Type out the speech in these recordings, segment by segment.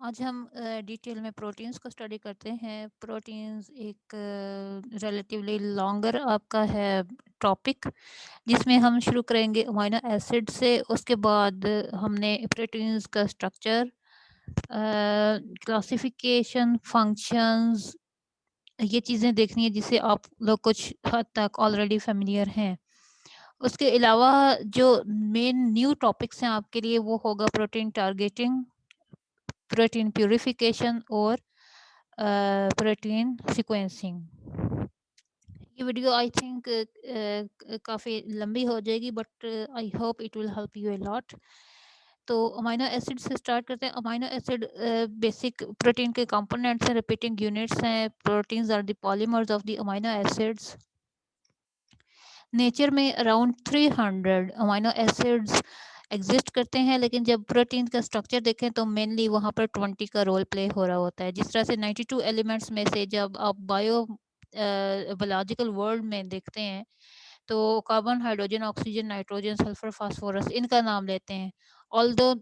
आज हम डिटेल में प्रोटीन्स को स्टडी करते हैं। प्रोटीन्स एक रिलेटिवली लॉन्गर आपका है टॉपिक, जिसमें हम शुरू करेंगे अमीनो एसिड से। उसके बाद हमने प्रोटीन्स का स्ट्रक्चर, क्लासिफिकेशन, फंक्शंस, ये चीज़ें देखनी है जिससे आप लोग कुछ हद तक ऑलरेडी फेमिलियर हैं। उसके अलावा जो मेन न्यू टॉपिक्स हैं आपके लिए वो होगा प्रोटीन टारगेटिंग, प्रोटीन प्यूरिफिकेशन और प्रोटीन सीक्वेंसिंग। ये वीडियो आई थिंक काफ़ी लंबी हो जाएगी, but I hope it will help you a lot. तो अमीनो एसिड से स्टार्ट करते हैं। अमीनो एसिड बेसिक प्रोटीन के कंपोनेंट्स हैं, रिपीटिंग यूनिट्स हैं। Proteins are the polymers of the amino acids. Nature में अराउंड 300 अमीनो एसिड्स एग्जिस्ट करते हैं, लेकिन जब प्रोटीन का स्ट्रक्चर देखें तो मेनली वहाँ पर 20 का रोल प्ले हो रहा होता है। जिस तरह से 92 एलिमेंट्स में से जब आप बायोलॉजिकल वर्ल्ड में देखते हैं तो carbon, hydrogen, oxygen, nitrogen, sulphur, phosphorus, इनका नाम लेते हैं। ऑल्दो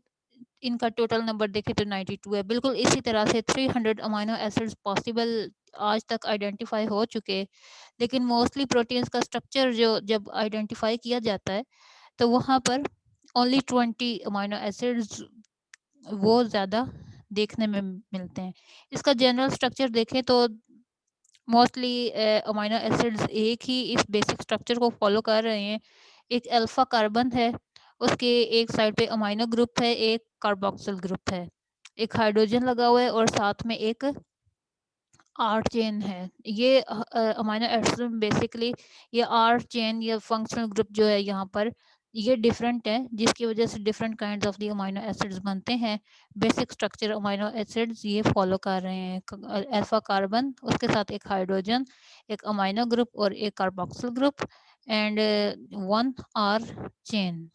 इनका टोटल नंबर देखें तो 92 है। बिल्कुल इसी तरह से 300 अमीनो एसिड्स पॉसिबल आज तक आइडेंटिफाई हो चुके। लेकिन मोस्टली प्रोटीन्स का स्ट्रक्चर जो जब आइडेंटिफाई किया जाता है तो वहाँ पर ओनली 20 अमीनो एसिड्स वो ज़्यादा देखने में मिलते हैं। इसका जनरल स्ट्रक्चर देखें तो मोस्टली अमीनो एसिड्स एक ही इस बेसिक स्ट्रक्चर को फॉलो कर रहे हैं। एक अल्फा कार्बन है, उसके एक साइड पे अमीनो ग्रुप है, एक कार्बोक्सिल ग्रुप है, एक हाइड्रोजन लगा हुआ है और साथ में एक आर चेन है। ये अमीनो एसिड बेसिकली ये आर चेन या फंक्शनल ग्रुप जो है यहाँ पर ये डिफरेंट है, जिसकी वजह से different kinds of the amino acids बनते हैं। बेसिक स्ट्रक्चर अमीनो एसिड्स ये फॉलो कर रहे हैं। अल्फा कार्बन, उसके साथ एक हाइड्रोजन, एक अमीनो ग्रुप और एक carboxyl group and one R chain.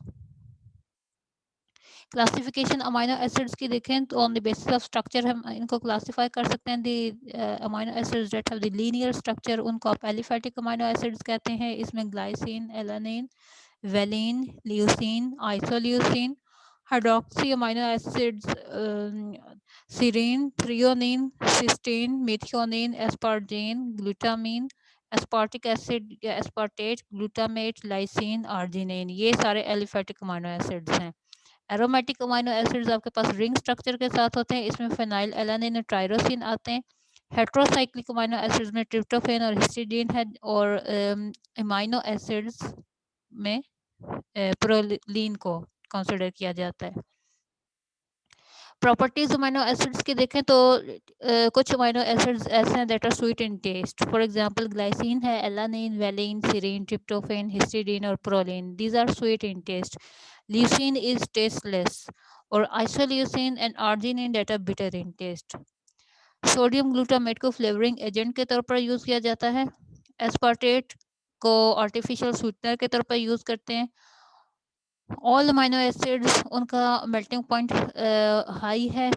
Classification amino acids की देखें तो on the basis of structure हम इनको क्लासिफाई कर सकते हैं। The amino acids that have the linear structure उनको आप एलिफैटिक अमीनो एसिड्स कहते हैं। इसमें glycine, alanine, valine, leucine, isoleucine, hydroxy amino acids, serine, threonine, cysteine, methionine, asparagine, glutamine, aspartic acid या एस्पार्टेट, ग्लूटामेट, लाइसिन, आर्जिनिन, ये सारे aliphatic amino acids हैं। Aromatic amino acids आपके पास रिंग स्ट्रक्चर के साथ होते हैं। इसमें फेनाइल एलानिन और ट्राइरोसिन आते हैं। हेट्रोसाइक्लिक अमीनो एसिड्स में ट्रिप्टोफेन और हिस्टिडीन है। और अमीनो एसिड्स में प्रोलीन को कंसिडर किया जाता है। प्रॉपर्टीज अमीनो एसिड्स की देखें तो कुछ अमीनो एसिड्स ऐसे हैं that are sweet in taste. For example glycine है, alanine, valine, serine, tryptophan, histidine और proline, these are sweet in taste. Leucine is tasteless और isoleucine and arginine that are bitter in taste. Sodium glutamate को flavouring agent के तौर पर use किया जाता है। एस्पार्टेट को आर्टिफिशियल स्वीटनर के तौर पर यूज करते हैं। ऑल अमीनो एसिड्स उनका मेल्टिंग पॉइंट हाई है,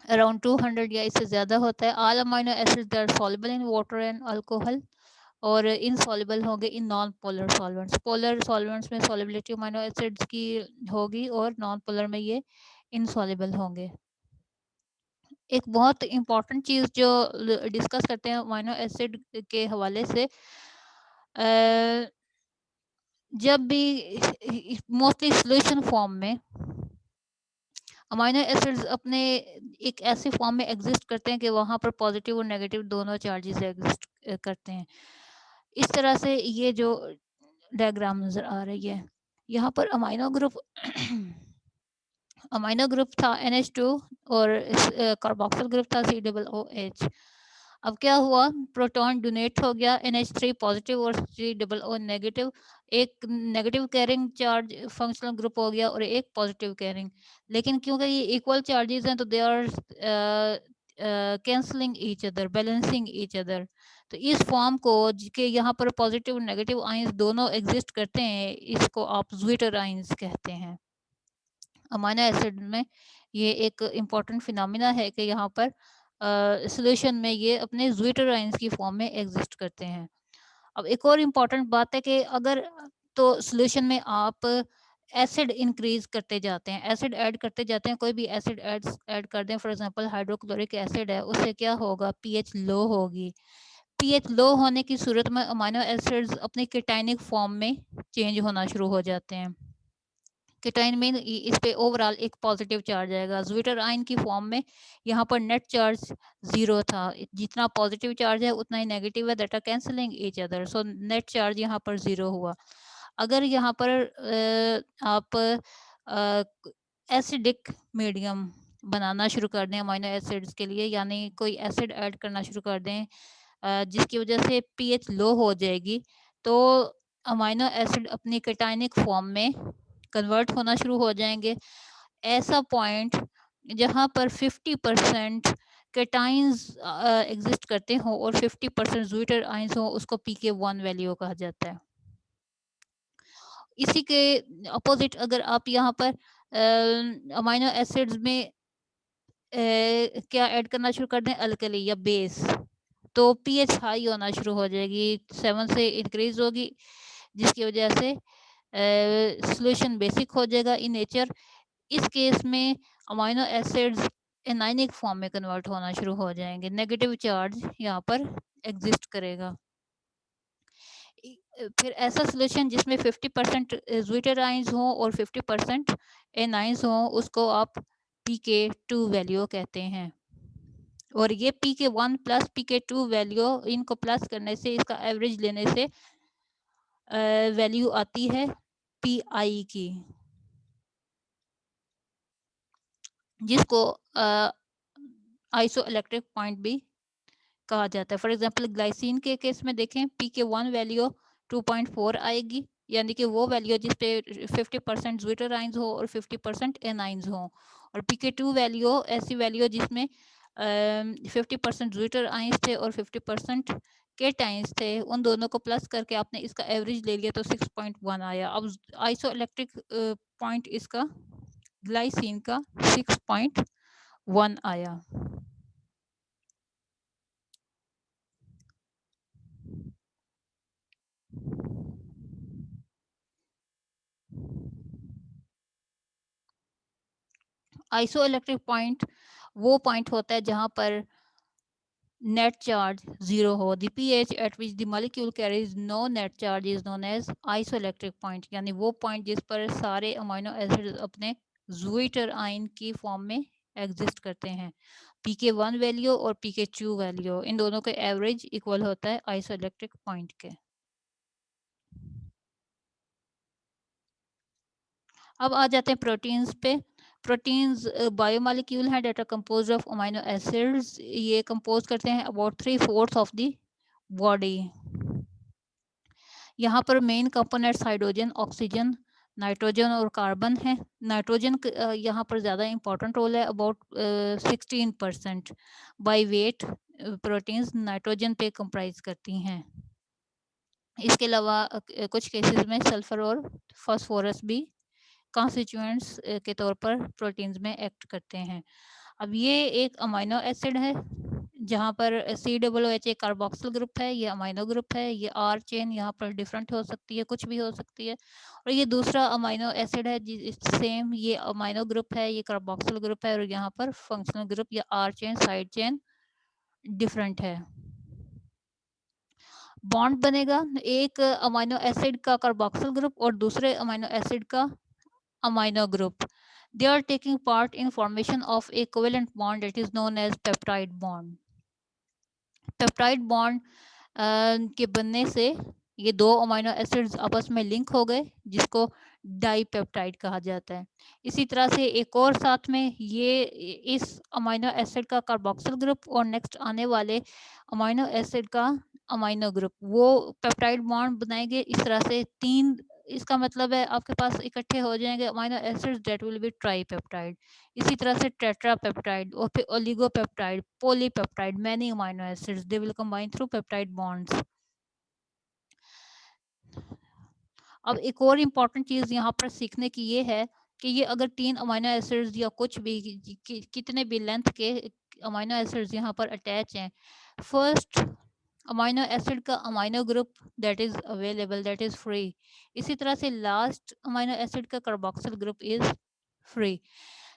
अराउंड 200 या इससे ज़्यादा होता है। All amino acids are soluble in water and alcohol और इनसॉल्युबल होंगे in non polar solvents. Polar solvents में सॉल्युबिलिटी अमीनो एसिड्स की होगी और नॉन पोलर में ये इनसॉल्युबल होंगे। एक बहुत इंपॉर्टेंट चीज़ जो डिस्कस करते हैं अमीनो एसिड के हवाले से, जब भी मोस्टली सॉल्यूशन फॉर्म में अमीनो एसिड्स अपने एक ऐसे फॉर्म में एग्जिस्ट करते हैं कि वहाँ पर पॉजिटिव और नेगेटिव दोनों चार्जेस एग्जिस्ट करते हैं। इस तरह से ये जो डायग्राम नज़र आ रही है, यहाँ पर अमीनो ग्रुप अमीनो ग्रुप था NH2 और कार्बोक्सिल ग्रुप था COOH। अब क्या हुआ, प्रोटॉन डोनेट हो गया, NH3 पॉजिटिव और COO नेगेटिव। एक negative carrying charge functional group हो गया और एक पॉजिटिव कैरिंग। लेकिन क्योंकि ये इक्वल चार्जेस हैं तो they are cancelling each other, balancing each other. तो इस फॉर्म को के यहाँ पर पॉजिटिव और नेगेटिव आइंस दोनों एग्जिस्ट करते हैं, इसको आप ज्विटर आइंस कहते हैं। अमीनो एसिड में ये एक इम्पॉर्टेंट फिनोमिना है कि यहाँ पर सॉल्यूशन में ये अपने ज्विटर आइंस की फॉर्म में एग्जिस्ट करते हैं। अब एक और इम्पॉर्टेंट बात है कि अगर तो सॉल्यूशन में आप एसिड इंक्रीज करते जाते हैं, एसिड ऐड करते जाते हैं, कोई भी एसिड ऐड कर दें, फॉर एग्जांपल हाइड्रोक्लोरिक एसिड है, उससे क्या होगा, पीएच लो होगी। पीएच लो होने की सूरत में अमीनो एसिड्स अपने केटाइनिक फॉर्म में चेंज होना शुरू हो जाते हैं। केटाइन में इस पे ओवरऑल एक पॉजिटिव चार्ज आएगा। ज्विटर आयन की फॉर्म में यहाँ पर नेट चार्ज 0 था, जितना पॉजिटिव चार्ज है उतना ही नेगेटिव है, that are cancelling each other, so net charge यहाँ पर 0 हुआ। अगर यहाँ पर आप एसिडिक मीडियम बनाना शुरू कर दें अमीनो एसिड्स के लिए, यानी कोई एसिड ऐड करना शुरू कर दें जिसकी वजह से पीएच लो हो जाएगी, तो अमीनो एसिड अपनी केटाइनिक फॉर्म में कन्वर्ट होना शुरू हो जाएंगे। ऐसा पॉइंट जहाँ पर 50% केटाइंस एग्जिस्ट करते हो और 50% ज्विटर आयंस हो, उसको pK1 वैल्यू कहा जाता है। इसी के अपोजिट अगर आप यहाँ पर अमीनो एसिड्स में क्या ऐड करना शुरू कर दें, अल्कली या बेस, तो पीएच हाई होना शुरू हो जाएगी, 7 से इंक्रीज होगी, जिसकी वजह से सॉल्यूशन बेसिक हो जाएगा इन नेचर। इस केस में अमीनो एसिड्स एनाइनिक फॉर्म में कन्वर्ट होना शुरू हो जाएंगे, नेगेटिव चार्ज यहाँ पर एग्जिस्ट करेगा। फिर ऐसा सॉल्यूशन जिसमें 50% ज्विटर आयंस हो और 50% एनाइंस हो, उसको आप pK2 वैल्यू कहते हैं। और ये pK1 प्लस pK2 वैल्यू, इनको प्लस करने से, इसका एवरेज लेने से वैल्यू आती है PI की, जिसको आइसो इलेक्ट्रिक पॉइंट भी कहा जाता है। फॉर एग्जांपल ग्लाइसिन के केस में देखें, pK1 वैल्यू 2.4 आएगी, यानी कि वो वैल्यू जिस पे 50% ज्विटर आयंस हो और 50% एनाइंस हो। और pK2 वैल्यू ऐसी वैल्यू जिसमें 50% ज्विटर आयंस थे और 50% केटाइंस थे, उन दोनों को प्लस करके आपने इसका एवरेज ले लिया तो 6.1 आया। अब आइसो इलेक्ट्रिक पॉइंट इसका ग्लाइसिन का 6.1 आया। आइसो इलेक्ट्रिक पॉइंट वो पॉइंट होता है जहां पर नेट चार्ज 0 हो। The pH at which the molecule carries no net charge is known as isoelectric point, यानी वो पॉइंट जिस पर सारे अमीनो एसिड अपने ज्विटर आयन की फॉर्म में एग्जिस्ट करते हैं। pK1 वैल्यू और pK2 वैल्यू, इन दोनों के एवरेज इक्वल होता है आइसोइलेक्ट्रिक पॉइंट के। अब आ जाते हैं प्रोटीन्स पे। प्रोटीन्स बायोमॉलिक्यूल हैं that are compose of amino acids. ये कंपोज करते हैं अबाउट 3/4 ऑफ द बॉडी। यहाँ पर main components hydrogen, oxygen, nitrogen और कार्बन है। नाइट्रोजन यहाँ पर ज़्यादा इंपॉर्टेंट रोल है, about 16% by weight proteins nitrogen पे कंप्राइज करती हैं। इसके अलावा कुछ केसेस में सल्फर और फास्फोरस भी कॉन्स्टिट्यूएंट्स के तौर पर प्रोटीन्स में एक्ट करते हैं। अब ये एक अमीनो एसिड है जहाँ पर COOH कार्बोक्सिल ग्रुप है, ये अमीनो ग्रुप है। ये R चेन यहाँ पर डिफरेंट हो सकती है, कुछ भी हो सकती है। और ये दूसरा अमीनो एसिड है सेम, ये अमीनो ग्रुप है, ये कार्बोक्सिल ग्रुप है, और यहाँ पर फंक्शनल ग्रुप या R chain side chain different है। बॉन्ड बनेगा एक अमीनो एसिड का कार्बोक्सिल ग्रुप और दूसरे अमीनो एसिड का amino group. They are taking part in formation of a covalent bond that is known as peptide bond. Peptide bond के बनने से ये दो अमीनो एसिड्स आपस में लिंक हो गए, जिसको डाइपेप्टाइड कहा जाता है। इसी तरह से एक और साथ में ये इस अमीनो एसिड का कार्बोक्सिल ग्रुप और नेक्स्ट आने वाले अमीनो एसिड का अमीनो ग्रुप, वो पेप्टाइड बॉन्ड बनाएंगे। इस तरह से तीन, इसका मतलब है आपके पास इकट्ठे हो जाएंगे amino acids that will be tripeptide. इसी तरह से टेट्रापेप्टाइड और फिर oligopeptide, polypeptide, many amino acids they will combine through peptide bonds. अब एक और इम्पॉर्टेंट चीज़ यहाँ पर सीखने की ये है कि ये अगर 3 अमीनो एसिड्स या कुछ भी कितने भी लेंथ के अमीनो एसिड्स यहाँ पर अटैच हैं, फर्स्ट अमाइनो एसिड का amino group that is available, that is free. इसी तरह से लास्ट अमाइनो एसिड का कार्बोक्सिल ग्रुप इज फ्री।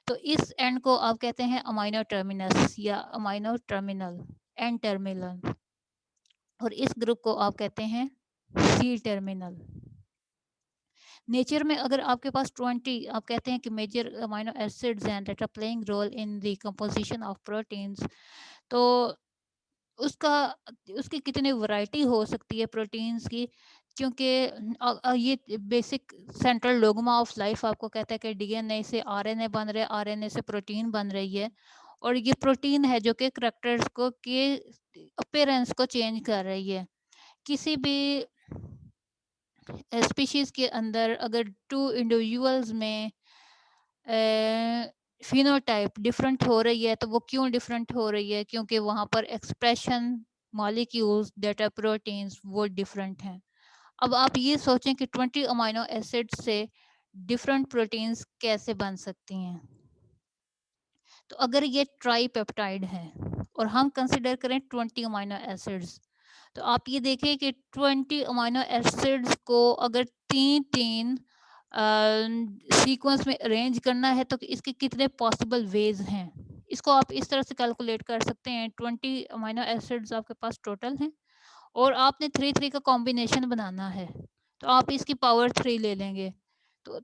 तो इस एंड को आप कहते हैं अमाइनो टर्मिनस या अमाइनो टर्मिनल, एंड टर्मिनल। और इस ग्रुप को आप कहते हैं सी टर्मिनल। नेचर में अगर आपके पास 20 आप कहते हैं कि मेजर अमाइनो एसिड्स हैं that are playing role in the composition of proteins, तो उसका उसकी कितनी वैरायटी हो सकती है प्रोटीन्स की, क्योंकि ये basic central dogma of life आपको कहता है कि डीएनए से आरएनए बन रहे, आरएनए से प्रोटीन बन रही है, और ये प्रोटीन है जो कि करेक्टर्स को के अपीयरेंस को चेंज कर रही है। किसी भी स्पीशीज के अंदर अगर टू इंडिविजुअल्स में फिनोटाइप डिफरेंट हो रही है, तो वो क्यों डिफरेंट हो रही है? क्योंकि वहाँ पर expression molecules that are proteins वो डिफरेंट हैं। अब आप ये सोचें कि 20 अमाइनो एसिड से डिफरेंट प्रोटीन्स कैसे बन सकती हैं। तो अगर ये ट्राईपेप्टाइड है और हम कंसिडर करें 20 अमाइनो एसिड्स, तो आप ये देखें कि 20 अमाइनो एसिड्स को अगर तीन तीन सीक्वेंस में अरेंज करना है तो इसके कितने पॉसिबल वेज हैं। इसको आप इस तरह से कैलकुलेट कर सकते हैं। 20 अमाइनो एसिड्स आपके पास टोटल हैं और आपने 3 3 का कॉम्बिनेशन बनाना है, तो आप इसकी पावर 3 ले लेंगे। तो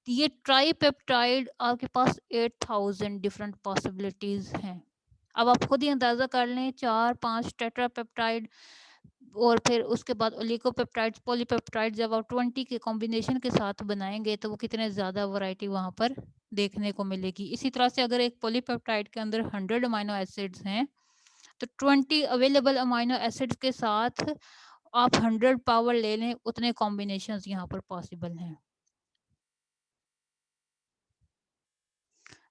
ये ट्राईपेप्टाइड आपके पास 8000 डिफरेंट पॉसिबिलिटीज हैं। अब आप खुद ही अंदाजा कर लें, 4 5 टेट्रापेप्टाइड और फिर उसके बाद ओलिगोपेप्टाइड्स, पॉलीपेप्टाइड जब आप 20 के कॉम्बिनेशन के साथ बनाएंगे तो वो कितने ज़्यादा वैरायटी वहाँ पर देखने को मिलेगी। इसी तरह से अगर एक पॉलीपेप्टाइड के अंदर 100 अमाइनो एसिड्स हैं, तो 20 अवेलेबल अमाइनो एसिड्स के साथ आप 100 पावर ले लें, उतने कॉम्बिनेशंस यहाँ पर पॉसिबल हैं।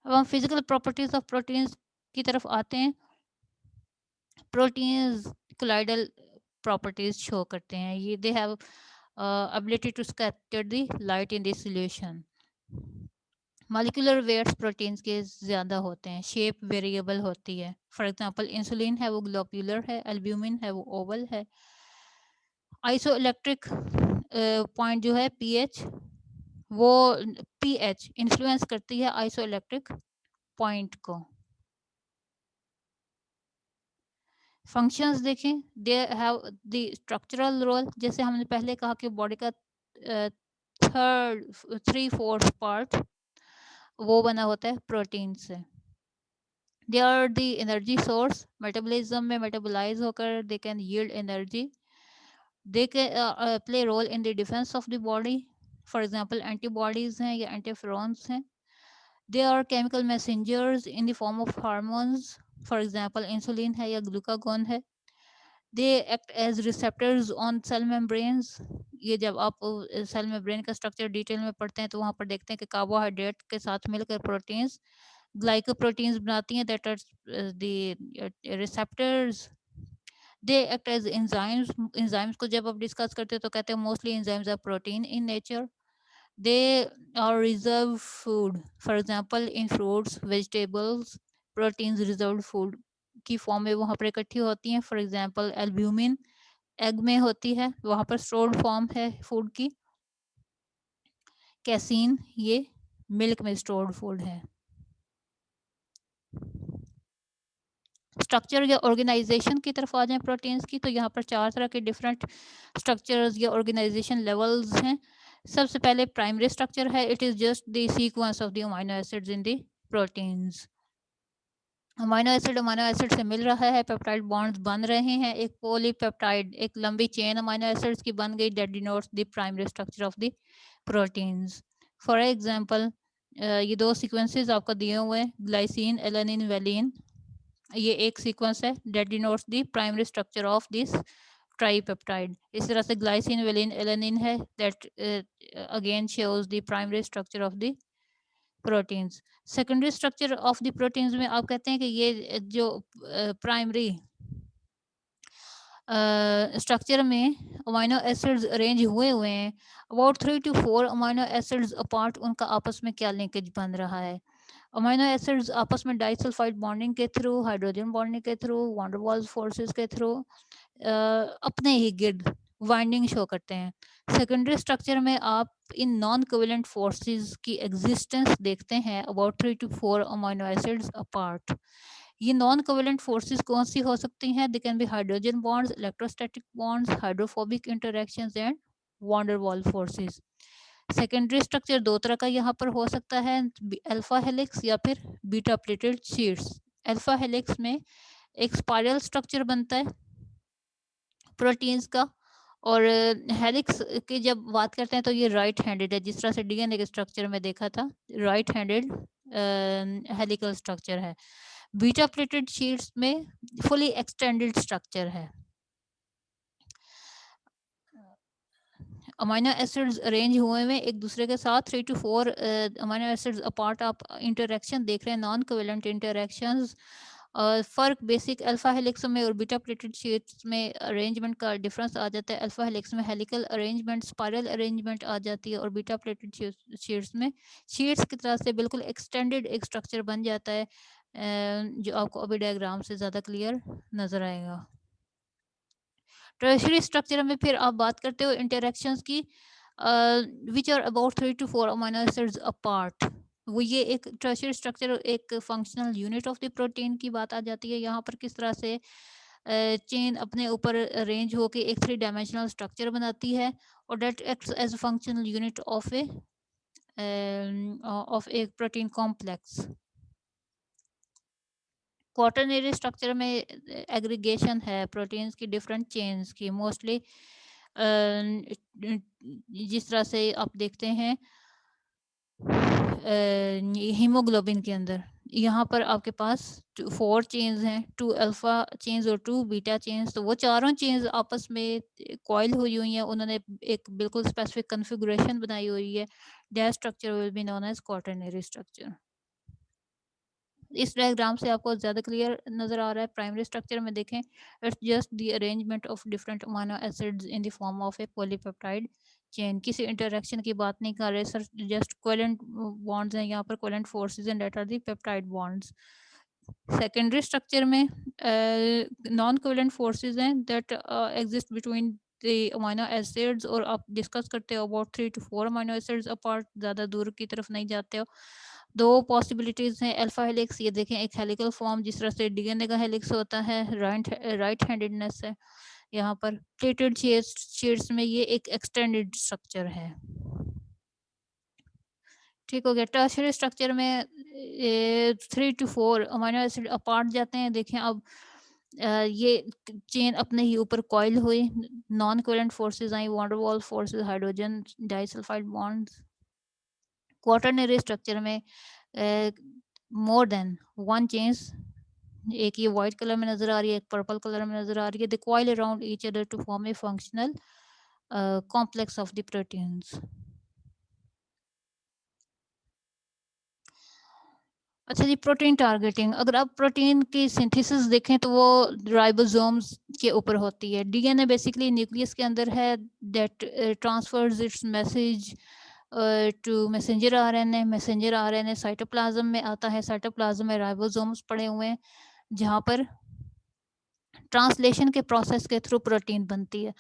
अब हम फिजिकल प्रॉपर्टीज ऑफ प्रोटीन्स की तरफ आते हैं। प्रोटीन्स कोलाइडल प्रॉपर्टीज शो करते हैं। ये they have ability to scatter the light in the solution. Molecular weights proteins के ज़्यादा होते हैं, शेप वेरिएबल होती है। फॉर एग्जांपल इंसुलिन है वो ग्लोब्यूलर है, एल्ब्यूमिन है वो ओवल है। आइसो इलेक्ट्रिक पॉइंट जो है पीएच, वो पीएच इन्फ्लुएंस करती है आइसो इलेक्ट्रिक पॉइंट को। फंक्शंस देखें, they have the structural role. जैसे हमने पहले कहा कि बॉडी का थर्ड 3/4 पार्ट वो बना होता है प्रोटीन से। They are the energy source, metabolism में मेटाबोलाइज होकर they can yield energy. They can play role in the defence of the body. For example antibodies हैं या एंटीफेरॉन्स हैं। They are chemical messengers in the form of hormones. For example insulin है या glucagon है। They act as receptors on cell membranes. ये जब आप cell membrane का स्ट्रक्चर डिटेल में पढ़ते हैं तो वहाँ पर देखते हैं कि कार्बोहाइड्रेट के साथ मिलकर प्रोटीन्स ग्लाइकोप्रोटीन्स बनाती हैं that are the receptors. They act as enzymes. Enzymes को जब आप डिस्कस करते हैं तो कहते हैं mostly enzymes are protein in nature. They are reserve food. For example in fruits vegetables proteins reserve food की फॉर्म में वहाँ पर इकट्ठी होती हैं। फॉर एग्जांपल एल्ब्यूमिन एग में होती है, वहाँ पर स्टोर्ड फॉर्म है फूड की। कैसीन ये मिल्क में स्टोर्ड फूड है। स्ट्रक्चर या ऑर्गेनाइजेशन की तरफ आ जाएं प्रोटीन्स की, तो यहाँ पर 4 तरह के डिफरेंट स्ट्रक्चर्स या ऑर्गेनाइजेशन लेवल्स हैं। सबसे पहले प्राइमरी स्ट्रक्चर है, it is just the sequence of the amino acids in the proteins. Amino acid से मिल रहा है, पेप्टाइड बॉन्ड्स बन रहे हैं, एक पॉलीपेप्टाइड एक लंबी चेन अमाइनो एसिड्स की बन गई that denotes the primary structure of the proteins. For example ये 2 सीक्वेंसेस आपको दिए हुए हैं, ग्लाइसिन एलानिन वैलिन। ये एक सीक्वेंस है that denotes the primary structure of this tripeptide. इस तरह से ग्लाइसिन वैलिन एलानिन है that again shows the primary structure of the proteins. Secondary structure of the proteins में आप कहते हैं कि ये जो प्राइमरी स्ट्रक्चर में अमाइनो एसिड्स अरेंज हुए हुए हैं, about 3 to 4 amino acids apart उनका आपस में क्या लिंकेज बन रहा है। अमीनो एसिड्स आपस में डाइसल्फाइड बॉन्डिंग के थ्रू, हाइड्रोजन बॉन्डिंग के थ्रू, वान डेर वाल्स फोर्सेस के थ्रू अपने ही गिर्द वाइंडिंग शो करते हैं। सेकेंडरी स्ट्रक्चर में आप इन नॉन कोवेलेंट फोर्सेस की एग्जिस्टेंस देखते हैं about 3 to 4 amino acids apart. ये नॉन कोवेलेंट फोर्सेस कौन सी हो सकती हैं? They can be hydrogen bonds, electrostatic bonds, hydrophobic interactions and van der वाल फोर्सेस। सेकेंडरी स्ट्रक्चर दो तरह का यहाँ पर हो सकता है, अल्फा हेलिक्स या फिर beta pleated sheets. Alpha helix में एक स्पाइरल स्ट्रक्चर बनता है प्रोटीन्स का, और हेलिक्स की जब बात करते हैं तो ये राइट हैंडेड है, जिस तरह से डीएनए के स्ट्रक्चर में देखा था, राइट हैंडेड हेलिकल स्ट्रक्चर है। बीटा प्लेटेड शीट्स में फुली एक्सटेंडेड स्ट्रक्चर है। अमीनो एसिड्स अरेंज हुए हुए एक दूसरे के साथ 3 to 4 अमीनो एसिड्स अपार्ट आप इंटरेक्शन देख रहे हैं, नॉन कोवेलेंट इंटरेक्शंस। फ़र्क बेसिक अल्फा हेलिक्स में और बीटा प्लेटेड शीट्स में अरेंजमेंट का डिफरेंस आ जाता है। अल्फा हेलिक्स में हेलिकल अरेंजमेंट, स्पाइरल अरेंजमेंट आ जाती है, और बीटा प्लेटेड शीट्स में शीट्स की तरह से बिल्कुल एक्सटेंडेड एक स्ट्रक्चर बन जाता है, जो आपको अभी डायग्राम से ज़्यादा क्लियर नज़र आएगा। टर्शियरी स्ट्रक्चर में फिर आप बात करते हो इंटरेक्शंस की, which are about 3 to 4 amino acids apart. वो ये एक टर्शियरी स्ट्रक्चर, एक functional unit of the protein की बात आ जाती है यहाँ पर। किस तरह से चेन अपने ऊपर अरेंज होके एक 3 डायमेंशनल स्ट्रक्चर बनाती है, और that acts as functional unit of a protein complex. Quaternary structure में एग्रीगेशन है प्रोटीन्स की डिफरेंट चेन्स की, मोस्टली जिस तरह से आप देखते हैं हीमोग्लोबिन के अंदर, यहाँ पर आपके पास 4 चेन्स हैं, 2 अल्फा चेन्स और 2 बीटा चेन्स। तो वो चारों चेन्स आपस में कॉइल हुई हुई हैं, उन्होंने एक बिल्कुल स्पेसिफिक कॉन्फ़िगरेशन बनाई हुई है। That structure will be known as quaternary structure. इस डायग्राम से आपको ज़्यादा क्लियर नज़र आ रहा है। प्राइमरी स्ट्रक्चर में देखें, it's just the arrangement of different amino acids in the form of A polypeptide chain. किसी इंटरेक्शन की बात नहीं कर रहे सर, जस्ट कोवेलेंट बॉन्ड्स हैं यहाँ पर, covalent forces and that are the peptide bonds. Secondary structure में नॉन कोवेलेंट फोर्सेस हैं that exist between the amino acids, और आप डिस्कस करते हो about 3 to 4 amino acids apart, ज़्यादा दूर की तरफ नहीं जाते हो। दो पॉसिबिलिटीज हैं अल्फा हेलिक्स, ये देखें एक हेलिकल फॉर्म जिस तरह से डीएनए का हेलिक्स होता है, राइट हैंडेडनेस है। यहाँ पर प्लेटेड शेड्स में ये एक एक्सटेंडेड स्ट्रक्चर है। ठीक हो गया। टर्शियरी स्ट्रक्चर में 3 to 4 अमीनो एसिड अपार्ट जाते हैं। देखें अब ये चेन अपने ही ऊपर कॉइल हुई, नॉन कोवेलेंट फोर्सेस आई, van der Waals forces, hydrogen disulphide bonds. Quaternary structure में मोर देन वन चेन्स, एक ये वाइट कलर में नजर आ रही है, एक पर्पल कलर में नजर आ रही है, they coil around each other to form a functional complex of the proteins. अच्छा जी, प्रोटीन टारगेटिंग, अगर आप प्रोटीन की सिंथेसिस देखें तो वो राइबोसोम्स के ऊपर होती है। डीएनए बेसिकली न्यूक्लियस के अंदर है, that transfers its message to messenger RNA. Messenger RNA cytoplasm में आता है, साइटोप्लाज्म में राइबोसोम्स पड़े हुए हैं, जहाँ पर ट्रांसलेशन के प्रोसेस के थ्रू प्रोटीन बनती है।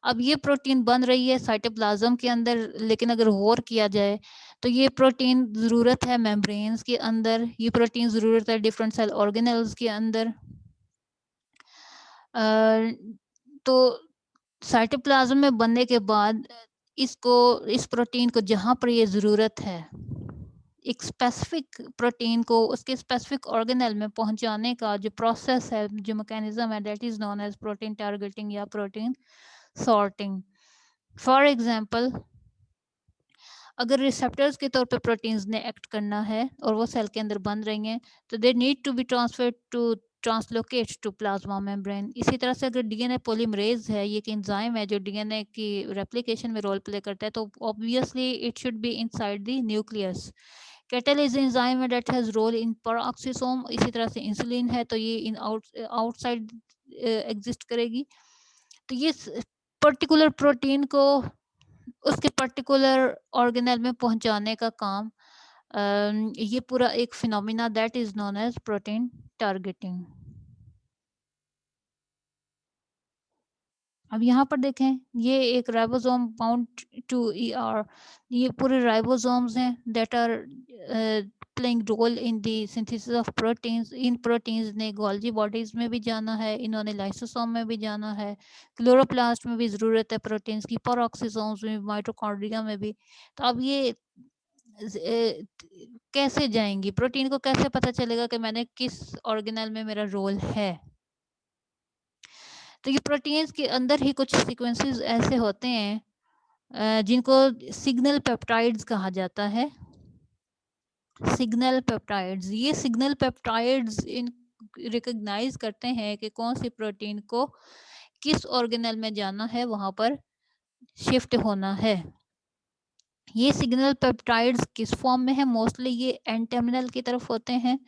अब ये प्रोटीन बन रही है साइटोप्लाज्म के अंदर, लेकिन अगर गौर किया जाए तो ये प्रोटीन ज़रूरत है मेम्ब्रेन्स के अंदर, ये प्रोटीन ज़रूरत है डिफरेंट सेल ऑर्गेनेल्स के अंदर। तो साइटोप्लाज्म में बनने के बाद इसको, इस प्रोटीन को जहाँ पर ये ज़रूरत है, एक स्पेसिफिक प्रोटीन को उसके स्पेसिफिक ऑर्गेनेल में पहुंचाने का जो प्रोसेस है, जो मैकेनिज्म है, that is known as protein targeting या प्रोटीन सॉर्टिंग। फॉर एग्जांपल, अगर रिसेप्टर्स के तौर पे प्रोटीन्स ने एक्ट करना है और वो सेल के अंदर बन रही हैं, तो they need to be transferred to translocate to plasma membrane. इसी तरह से अगर डीएनए पॉलीमरेज है, ये एक एंजाइम है जो डीएनए की रेप्लिकेशन में रोल प्ले करता है, तो obviously it should be inside the nucleus. Catalase enzyme that has role in peroxisome. इसी तरह से इंसुलिन है तो ये इन आउटसाइड एग्जिस्ट करेगी। तो ये पर्टिकुलर प्रोटीन को उसके पर्टिकुलर ऑर्गेनेल में पहुंचाने का काम ये पूरा एक phenomena that is known as protein targeting. अब यहाँ पर देखें, ये एक राइबोसोम बाउंड टू ईआर, ये पूरे राइबोसोम्स हैं that are playing role in the synthesis of proteins. इन प्रोटीन्स ने गोल्जी बॉडीज में भी जाना है, इन्होंने लाइसोसोम में भी जाना है, क्लोरोप्लास्ट में भी ज़रूरत है प्रोटीन्स की, पेरोक्सिसोम्स में, माइटोकॉन्ड्रिया में भी। तो अब ये कैसे जाएंगी, प्रोटीन को कैसे पता चलेगा कि मैंने किस ऑर्गेनल में मेरा रोल है? तो ये प्रोटीन्स के अंदर ही कुछ सीक्वेंसेस ऐसे होते हैं जिनको सिग्नल पेप्टाइड्स कहा जाता है। सिग्नल पेप्टाइड्स, ये सिग्नल पेप्टाइड्स इन रिकॉग्नाइज करते हैं कि कौन सी प्रोटीन को किस ऑर्गेनल में जाना है, वहां पर शिफ्ट होना है। ये सिग्नल पेप्टाइड्स किस फॉर्म में है? मोस्टली ये एन टर्मिनल की तरफ होते हैं।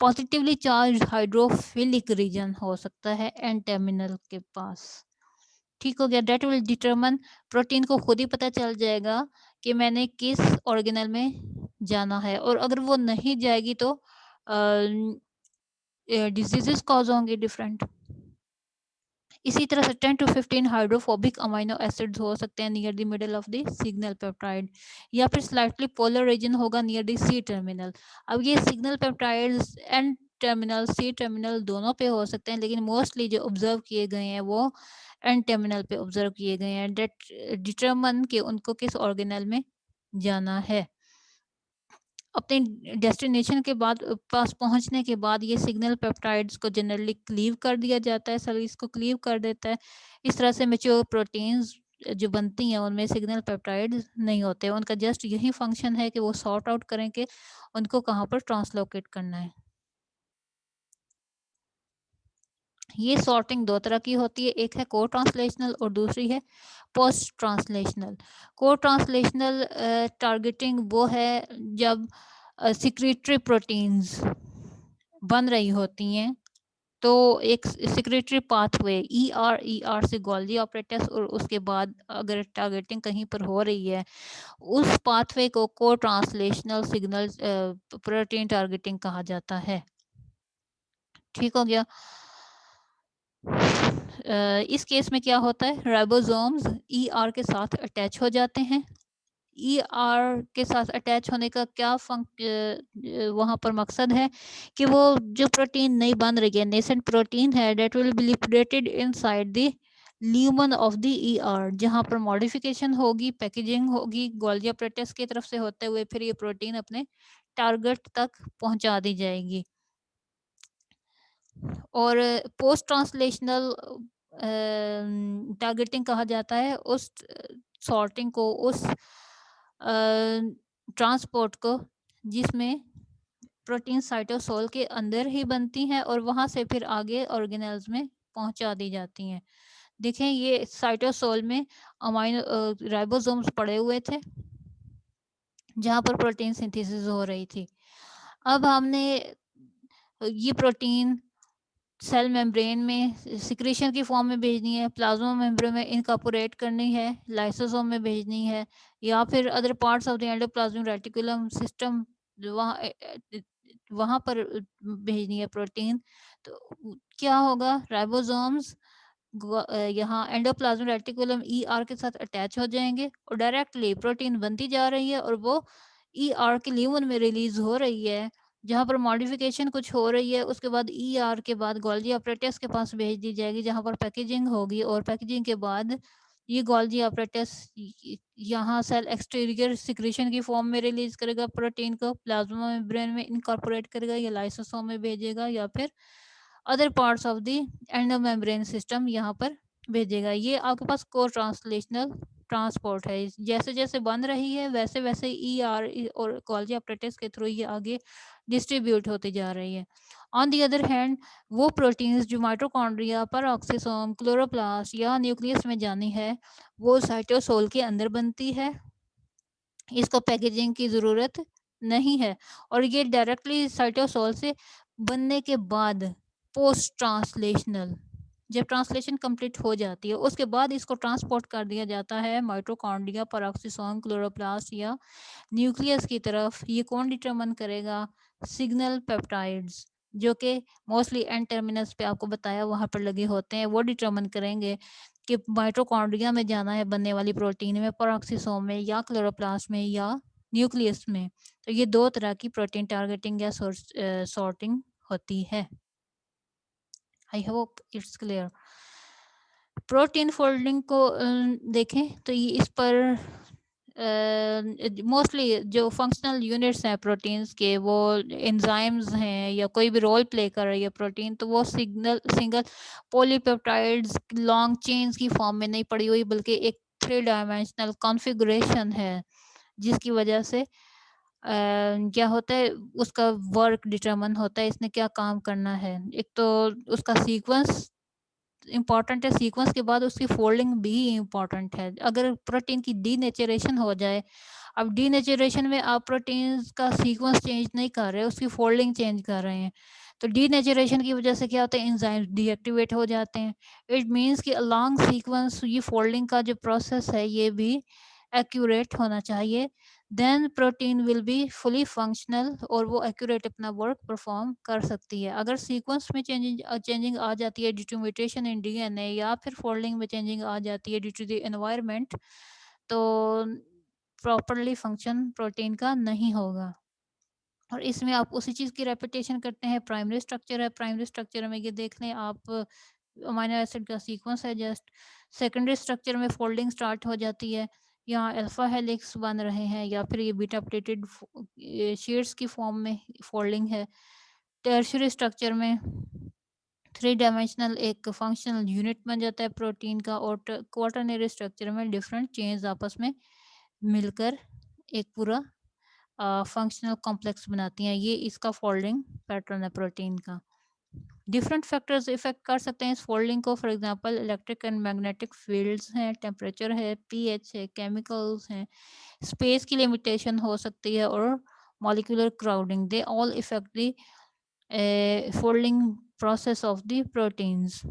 पॉजिटिवली चार्ज हाइड्रोफिलिक रीजन हो सकता है एन टर्मिनल के पास। ठीक हो गया। डेट विल डिटरमन, प्रोटीन को खुद ही पता चल जाएगा कि मैंने किस ऑर्गेनल में जाना है, और अगर वो नहीं जाएगी तो डिजीजेस कॉज होंगे डिफरेंट। इसी तरह से 10 to 15 हाइड्रोफोबिक अमीनो एसिड्स हो सकते हैं near the middle of the signal peptide, या फिर स्लाइटली पोलर रीजन होगा नियर द सी टर्मिनल। अब ये signal peptides N terminal, C terminal दोनों पे हो सकते हैं, लेकिन मोस्टली जो ऑब्जर्व किए गए हैं वो एन टर्मिनल पे ऑब्जर्व किए गए हैं। डेट डिटरमन कि उनको किस ऑर्गेनल में जाना है। अपने डेस्टिनेशन के बाद पास पहुंचने के बाद ये सिग्नल पेप्टाइड्स को जनरली क्लीव कर दिया जाता है, सेल इसको क्लीव कर देता है। इस तरह से मेच्योर प्रोटीन्स जो बनती हैं उनमें सिग्नल पेप्टाइड्स नहीं होते, उनका जस्ट यही फंक्शन है कि वो सॉर्ट आउट करें कि उनको कहाँ पर ट्रांसलोकेट करना है। ये सॉर्टिंग दो तरह की होती है, एक है को ट्रांसलेशनल और दूसरी है पोस्ट ट्रांसलेशनल। को ट्रांसलेशनल टारगेटिंग वो है जब सिक्रीटरी प्रोटीन्स बन रही होती हैं, तो एक सिक्रेटरी पाथवे ई आर से गोल्जी ऑपरेटस, और उसके बाद अगर टारगेटिंग कहीं पर हो रही है, उस पाथवे को को ट्रांसलेशनल सिग्नल प्रोटीन टारगेटिंग कहा जाता है। ठीक हो गया। इस केस में क्या होता है, राइबोसोम्स ईआर के साथ अटैच हो जाते हैं। ईआर के साथ अटैच होने का क्या वहां पर मकसद है कि वो जो प्रोटीन नहीं बन रही है, नेसेंट प्रोटीन है, that will be lipidated inside the lumen of the ER, जहां पर मॉडिफिकेशन होगी, पैकेजिंग होगी गोल्जी apparatus की तरफ से होते हुए, फिर ये प्रोटीन अपने टारगेट तक पहुंचा दी जाएगी। और पोस्ट ट्रांसलेशनल टारगेटिंग कहा जाता है उस सॉर्टिंग को, उस ट्रांसपोर्ट को जिसमें प्रोटीन साइटोसोल के अंदर ही बनती हैं और वहां से फिर आगे ऑर्गेनेल्स में पहुंचा दी जाती हैं। देखें, ये साइटोसोल में अमाइनो राइबोसोम्स पड़े हुए थे जहां पर प्रोटीन सिंथेसिस हो रही थी। अब हमने ये प्रोटीन सेल मेम्ब्रेन में सिक्रीशन की फॉर्म में भेजनी है, प्लाज्मा मेम्ब्रेन में इनकॉर्पोरेट करनी है, लाइसोसोम में भेजनी है, या फिर other parts of the endoplasmic reticulum system वहाँ वहाँ पर भेजनी है प्रोटीन। तो क्या होगा, राइबोसोम्स यहाँ एंडोप्लाज्मिक रेटिकुलम ईआर के साथ अटैच हो जाएंगे और डायरेक्टली प्रोटीन बनती जा रही है और वो ईआर के ल्यूमन में रिलीज हो रही है, जहाँ पर मॉडिफिकेशन कुछ हो रही है। उसके बाद ईआर के बाद गोल्जी apparatus के पास भेज दी जाएगी जहाँ पर पैकेजिंग होगी, और पैकेजिंग के बाद ये गोल्जी apparatus यहाँ सेल एक्सटीरियर सिक्रीशन की फॉर्म में रिलीज करेगा प्रोटीन को, प्लाज्मा मेम्ब्रेन में इनकॉर्पोरेट करेगा या लाइसोसोम में भेजेगा, या फिर other parts of the endomembrane system यहाँ पर भेजेगा। ये आपके पास को ट्रांसलेशनल ट्रांसपोर्ट है। जैसे जैसे बन रही है वैसे वैसे ईआर और गोल्जी apparatus के थ्रू ये आगे डिस्ट्रीब्यूट होती जा रही है। ऑन दी अदर हैंड, वो प्रोटीन्स जो माइटोकॉन्ड्रिया, पेरोक्सिसोम, क्लोरोप्लास्ट या न्यूक्लियस में जानी है, वो साइटोसोल के अंदर बनती है, इसको पैकेजिंग की ज़रूरत नहीं है। और ये डायरेक्टली साइटोसोल से बनने के बाद पोस्ट ट्रांसलेशनल जब ट्रांसलेशन कंप्लीट हो जाती है, उसके बाद इसको ट्रांसपोर्ट कर दिया जाता है माइटोकॉन्ड्रिया, पेरोक्सिसोम, क्लोरोप्लास्ट या न्यूक्लियस की तरफ। ये कौन डिटरमाइन करेगा? सिग्नल पेप्टाइड्स, जो कि मोस्टली एन टर्मिनस पे आपको बताया वहाँ पर लगे होते हैं, वो डिटरमाइन करेंगे कि माइटोकॉन्ड्रिया में जाना है बनने वाली प्रोटीन में, पेरोक्सिसोम में या क्लोरोप्लास्ट में या न्यूक्लियस में। तो ये दो तरह की प्रोटीन टारगेटिंग या सॉर्टिंग होती है। I hope it's clear. Protein folding को देखें तो ये इस पर मोस्टली जो फंक्शनल यूनिट्स हैं प्रोटीन्स के, वो एंजाइम्स हैं या कोई भी रोल प्ले कर रही है प्रोटीन, तो वो सिंगल पॉलीपेप्टाइड्स लॉन्ग चेन्स की फॉर्म में नहीं पड़ी हुई, बल्कि एक थ्री डायमेंशनल कॉन्फ़िगरेशन है, जिसकी वजह से क्या होता है, उसका वर्क डिटरमिन होता है, इसने क्या काम करना है। एक तो उसका सीक्वेंस इम्पॉर्टेंट है, सीक्वेंस के बाद उसकी फोल्डिंग भी इम्पॉर्टेंट है। अगर प्रोटीन की डीनेचरेशन हो जाए, अब डीनेचरेशन में आप प्रोटीन का सीक्वेंस चेंज नहीं कर रहे, उसकी फोल्डिंग चेंज कर रहे हैं, तो डीनेचरेशन की वजह से क्या होता है, एंजाइम डीएक्टिवेट हो जाते हैं। इट मीन्स कि अलॉन्ग सीक्वेंस ये फोल्डिंग का जो प्रोसेस है ये भी एक्यूरेट होना चाहिए, then protein will be fully functional और वो एक्यूरेट अपना वर्क परफॉर्म कर सकती है। अगर सीक्वेंस में चेंजिंग आ जाती है due to mutation in DNA, या फिर फोल्डिंग में चेंजिंग आ जाती है ड्यू टू द एनवायरनमेंट, तो प्रॉपरली फंक्शन प्रोटीन का नहीं होगा। और इसमें आप उसी चीज़ की रेपिटेशन करते हैं। प्राइमरी स्ट्रक्चर है, प्राइमरी स्ट्रक्चर में ये देख लें आप, अमीनो एसिड का सीक्वेंस है जस्ट। सेकेंडरी स्ट्रक्चर में फोल्डिंग स्टार्ट हो जाती है, यहाँ अल्फा हेलिक्स बन रहे हैं या फिर ये बीटा प्लेटेड शीट्स की फॉर्म में फोल्डिंग है। टर्शियरी स्ट्रक्चर में थ्री डायमेंशनल एक फंक्शनल यूनिट बन जाता है प्रोटीन का, और क्वाटरनरी स्ट्रक्चर में डिफरेंट चेन्स आपस में मिलकर एक पूरा फंक्शनल कॉम्प्लेक्स बनाती हैं। ये इसका फोल्डिंग पैटर्न है प्रोटीन का। डिफरेंट फैक्टर्स इफेक्ट कर सकते हैं इस फोल्डिंग को, for example electric and magnetic fields हैं, टेम्परेचर है, पीएच है, केमिकल्स हैं, स्पेस की लिमिटेशन हो सकती है, और molecular crowding, they all effect the folding process of the proteins.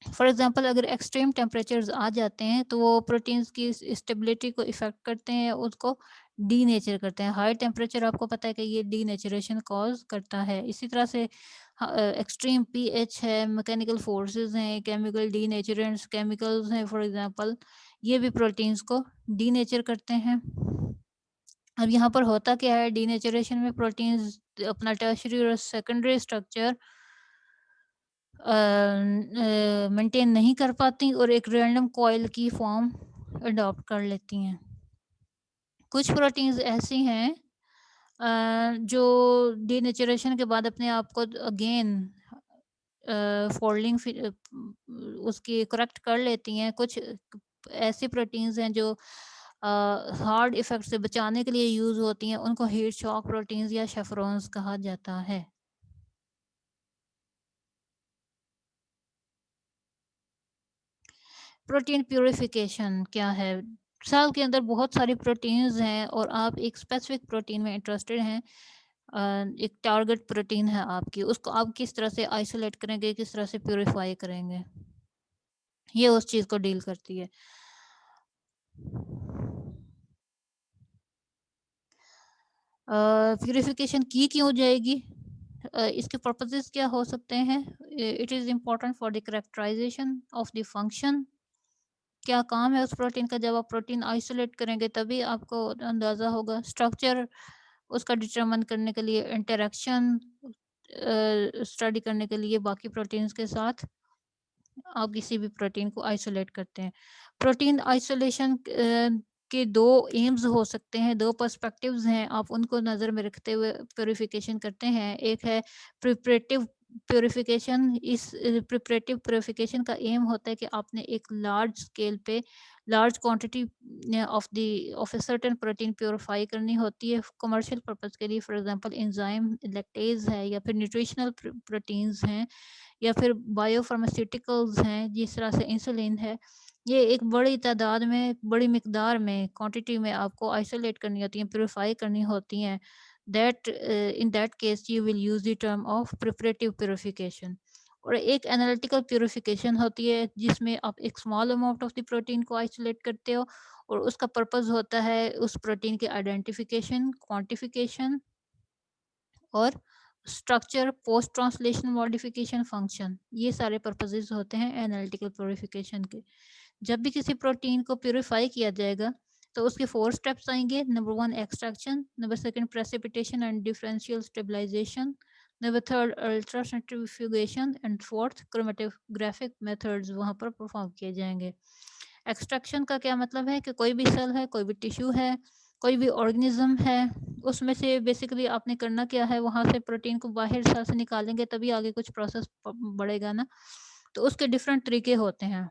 For example अगर एक्सट्रीम टेम्परेचर्स आ जाते हैं तो वो प्रोटीन्स की स्टेबिलिटी को इफेक्ट करते हैं, उसको डीनेचर करते हैं। हाई टेम्परेचर आपको पता है कि ये डीनेचरेशन कॉज करता है। इसी तरह से एक्सट्रीम पीएच है, मैकेनिकल फोर्सेस हैं, केमिकल डीनेचरेंट्स केमिकल्स हैं फॉर एग्जांपल, ये भी प्रोटीन्स को डीनेचर करते हैं। अब यहाँ पर होता क्या है, डीनेचरेशन में प्रोटीन्स अपना टर्शियरी और सेकेंडरी स्ट्रक्चर मेंटेन नहीं कर पाती और एक रैंडम कॉइल की फॉर्म अडॉप्ट कर लेती हैं। कुछ प्रोटीन्स ऐसी हैं जो डीनेचरेशन के बाद अपने आप को अगेन फोल्डिंग उसकी करेक्ट कर लेती हैं। कुछ ऐसी प्रोटीन्स हैं जो हार्ड इफेक्ट से बचाने के लिए यूज होती हैं, उनको हीट शॉक प्रोटीन्स या शेफरॉन्स कहा जाता है। प्रोटीन प्यूरिफिकेशन क्या है? सेल के अंदर बहुत सारी प्रोटीन्स हैं और आप एक स्पेसिफिक प्रोटीन में इंटरेस्टेड हैं। एक टारगेट प्रोटीन है आपकी, उसको आप किस तरह से आइसोलेट करेंगे, किस तरह से प्यूरिफाई करेंगे, ये उस चीज़ को डील करती है। प्यूरिफिकेशन की क्यों जाएगी? इसके पर्पसेस क्या हो सकते हैं? It is important for the characterization of the function. क्या काम है उस प्रोटीन का? जब आप प्रोटीन आइसोलेट करेंगे तभी आपको अंदाज़ा होगा। स्ट्रक्चर उसका डिटरमाइन करने के लिए, इंटरेक्शन स्टडी करने के लिए बाकी प्रोटीन्स के साथ आप किसी भी प्रोटीन को आइसोलेट करते हैं। प्रोटीन आइसोलेशन के दो एम्स हो सकते हैं, दो पर्सपेक्टिव्स हैं, आप उनको नज़र में रखते हुए प्योरिफिकेशन करते हैं। एक है प्रिपरेटिव प्योरिफिकेशन। इस प्रिपरेटिव प्योरिफिकेशन का एम होता है कि आपने एक लार्ज स्केल पे large quantity of a certain protein purify करनी होती है कमर्शियल पर्पस के लिए। फॉर एग्जांपल एंजाइम लैक्टेज है, या फिर न्यूट्रिशनल प्रोटीन्स हैं, या फिर बायोफार्मास्यूटिकल्स हैं, जिस तरह से इंसुलिन है। ये एक बड़ी तादाद में, बड़ी मिकदार में, क्वांटिटी में आपको आइसोलेट करनी होती हैं, प्यूरिफाई करनी होती हैं। That in that case you will use the term of preparative purification. और एक एनालिटिकल प्यूरिफिकेशन होती है जिसमें आप एक small amount of the protein को आइसोलेट करते हो और उसका पर्पस होता है उस प्रोटीन के आइडेंटिफिकेशन, क्वांटिफिकेशन और structure, post translation modification, function, ये सारे पर्पसेस होते हैं एनालिटिकल प्यूरिफिकेशन के। जब भी किसी प्रोटीन को प्यूरिफाई किया जाएगा तो उसके 4 स्टेप्स आएंगे। Number 1 extraction, number 2 precipitation and differential stabilization, number 3 ultra centrifugation and 4th chromatographic methods वहाँ पर परफॉर्म किए जाएंगे। एक्सट्रैक्शन का क्या मतलब है कि कोई भी सेल है, कोई भी टिश्यू है, कोई भी ऑर्गेनिज्म है, उसमें से बेसिकली आपने करना क्या है, वहाँ से प्रोटीन को बाहर सेल से निकालेंगे तभी आगे कुछ प्रोसेस बढ़ेगा ना। तो उसके डिफरेंट तरीके होते हैं।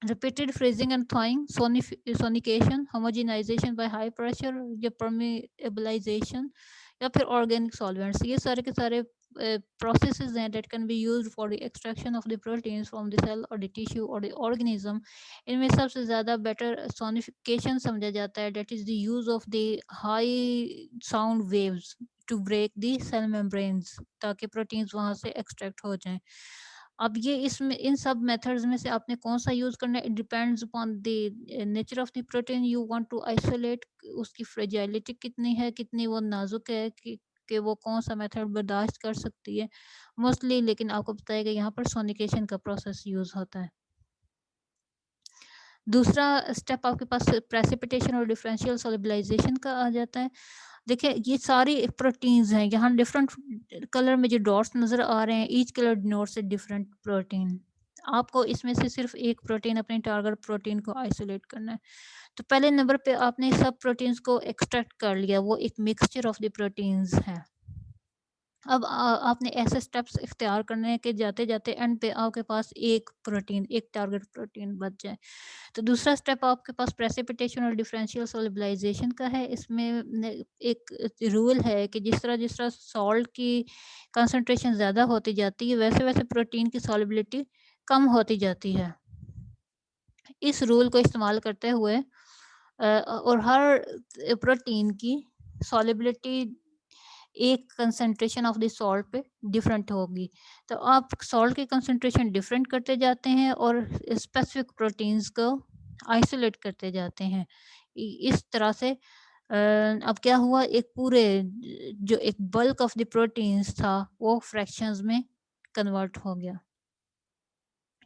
Repeated freezing and thawing, sonication, homogenization by high pressure या परमेबलाइजेशन या फिर ऑर्गेनिक सॉल्वेंट्स, ये सारे के सारे processes हैं that can be used for the extraction of the proteins from the cell or the tissue or the organism। इनमें सबसे ज़्यादा बेटर सोनिफिकेशन समझा जाता है, that is the use of the high sound waves to break the cell membranes, ताकि proteins वहाँ से extract हो जाएं। अब ये इसमें इन सब मेथड्स में से आपने कौन सा यूज करना है, it depends upon the nature of the protein you want to isolate, उसकी फ्रेजाइलिटी कितनी है, कितनी वो नाजुक है कि वो कौन सा मेथड बर्दाश्त कर सकती है मोस्टली। लेकिन आपको बताएगा यहाँ पर सोनिकेशन का प्रोसेस यूज होता है। दूसरा स्टेप आपके पास प्रेसिपिटेशन और डिफरेंशियल सोलिबलाइजेशन का आ जाता है। देखिए ये सारी प्रोटीन्स हैं, यहाँ डिफरेंट कलर में जो डॉट्स नज़र आ रहे हैं, each colour denotes a different protein. आपको इसमें से सिर्फ एक प्रोटीन, अपने टारगेट प्रोटीन को आइसोलेट करना है। तो पहले नंबर पे आपने सब प्रोटीन्स को एक्सट्रैक्ट कर लिया, वो एक मिक्सचर ऑफ द प्रोटीन्स है। अब आपने ऐसे स्टेप्स इख्तियार करने हैं कि जाते-जाते एंड पे आपके पास एक प्रोटीन, एक टारगेट प्रोटीन बच जाए। तो दूसरा स्टेप आपके पास प्रेसिपिटेशन और डिफरेंशियल सोलिबलाइजेशन का है। इसमें एक रूल है कि जिस तरह सॉल्ट की कंसंट्रेशन ज़्यादा होती जाती है, वैसे-वैसे प्रोटीन की सॉलिबिलिटी कम होती जाती है। इस रूल को इस्तेमाल करते हुए और हर प्रोटीन की सॉलिबिलिटी एक कंसंट्रेशन ऑफ द सॉल्ट पे डिफरेंट होगी। तो आप सॉल्ट की कंसंट्रेशन डिफरेंट करते जाते हैं और स्पेसिफिक प्रोटीन्स को आइसोलेट करते जाते हैं। इस तरह से अब क्या हुआ, एक पूरे जो एक बल्क ऑफ द प्रोटीन्स था वो फ्रैक्शंस में कन्वर्ट हो गया।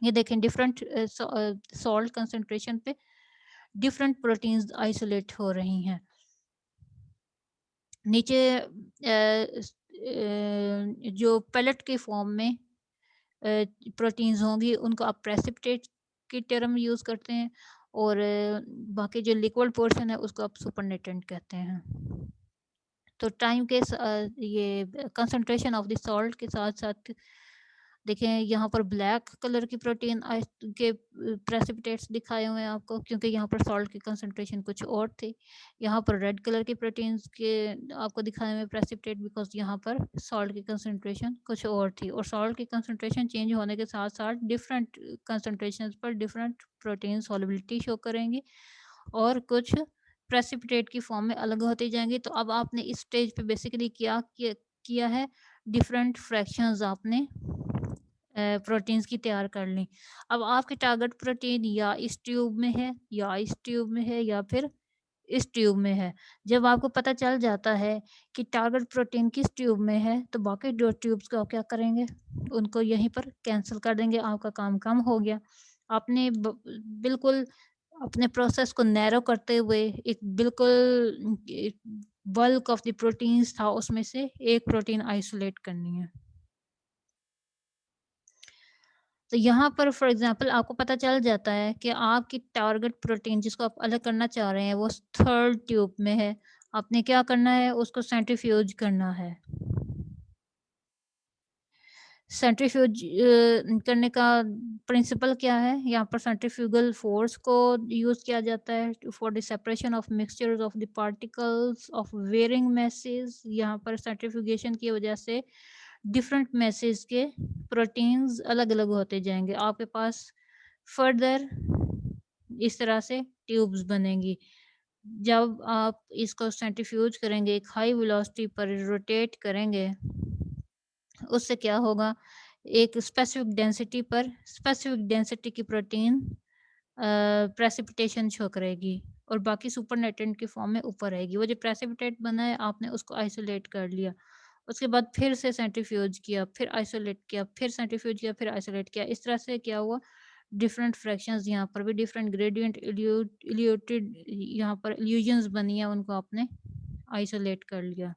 ये देखें डिफरेंट सॉल्ट कंसंट्रेशन पे डिफरेंट प्रोटीन्स आइसोलेट हो रही हैं। नीचे जो पेलेट के फॉर्म में प्रोटीन्स होंगी उनको आप प्रेसिपिटेट की टर्म यूज़ करते हैं और बाकी जो लिक्विड पोर्शन है उसको आप सुपरनेटेंट कहते हैं। तो टाइम के ये कंसंट्रेशन ऑफ द सॉल्ट के साथ-साथ देखें यहाँ पर ब्लैक कलर की प्रोटीन के प्रेसिपिटेट्स दिखाए हुए हैं आपको, क्योंकि यहाँ पर सॉल्ट की कंसंट्रेशन कुछ और थी। यहाँ पर रेड कलर की प्रोटीन्स के आपको दिखाए हुए प्रेसिपिटेट, बिकॉज यहाँ पर सॉल्ट की कंसंट्रेशन कुछ और थी और सॉल्ट की कंसंट्रेशन चेंज होने के साथ साथ डिफरेंट कंसंट्रेशन पर डिफरेंट प्रोटीन सॉलिबिलिटी शो करेंगी और कुछ प्रेसिपिटेट की फॉर्म में अलग होते जाएंगे। तो अब आपने इस स्टेज पे बेसिकली किया है, डिफरेंट फ्रैक्शंस आपने प्रोटीन्स की तैयार कर ली। अब आपके टारगेट प्रोटीन या इस ट्यूब में है या इस ट्यूब में है या फिर इस ट्यूब में है। जब आपको पता चल जाता है कि टारगेट प्रोटीन किस ट्यूब में है तो बाकी 2 ट्यूब्स को आप क्या करेंगे, उनको यहीं पर कैंसल कर देंगे, आपका काम कम हो गया। आपने बिल्कुल अपने प्रोसेस को नैरो करते हुए एक बिल्कुल बल्क ऑफ द प्रोटीन्स था उसमें से एक प्रोटीन आइसोलेट करनी है। तो यहाँ पर फॉर एग्जांपल आपको पता चल जाता है कि आपकी टारगेट प्रोटीन जिसको आप अलग करना चाह रहे हैं वो 3rd ट्यूब में है। आपने क्या करना है, उसको सेंट्रीफ्यूज करना है। सेंट्रीफ्यूज करने का प्रिंसिपल क्या है, यहाँ पर सेंट्रीफ्यूगल फोर्स को यूज़ किया जाता है for the separation of mixtures of the particles of varying message. यहाँ पर सेंट्रीफ्यूगेशन की वजह से डिफरेंट मैसेज के प्रोटीन्स अलग अलग होते जाएंगे। आपके पास फर्दर इस तरह से ट्यूब्स बनेंगी। जब आप इसको सेंट्रीफ्यूज करेंगे, एक हाई वेलोसिटी पर रोटेट करेंगे, उससे क्या होगा एक स्पेसिफिक डेंसिटी की प्रोटीन प्रेसिपिटेशन शो करेगी और बाकी सुपरनेटेंट की फॉर्म में ऊपर रहेगी। वो जो प्रेसिपिटेट बना है आपने उसको आइसोलेट कर लिया। उसके बाद फिर से सेंट्रीफ्यूज किया, फिर आइसोलेट किया, फिर सेंट्रीफ्यूज किया, फिर आइसोलेट किया। इस तरह से क्या हुआ, डिफरेंट फ्रैक्शंस यहाँ पर भी डिफरेंट ग्रेडिएंट इल्यूटेड यहाँ पर इल्यूजन्स बनी है, उनको आपने आइसोलेट कर लिया।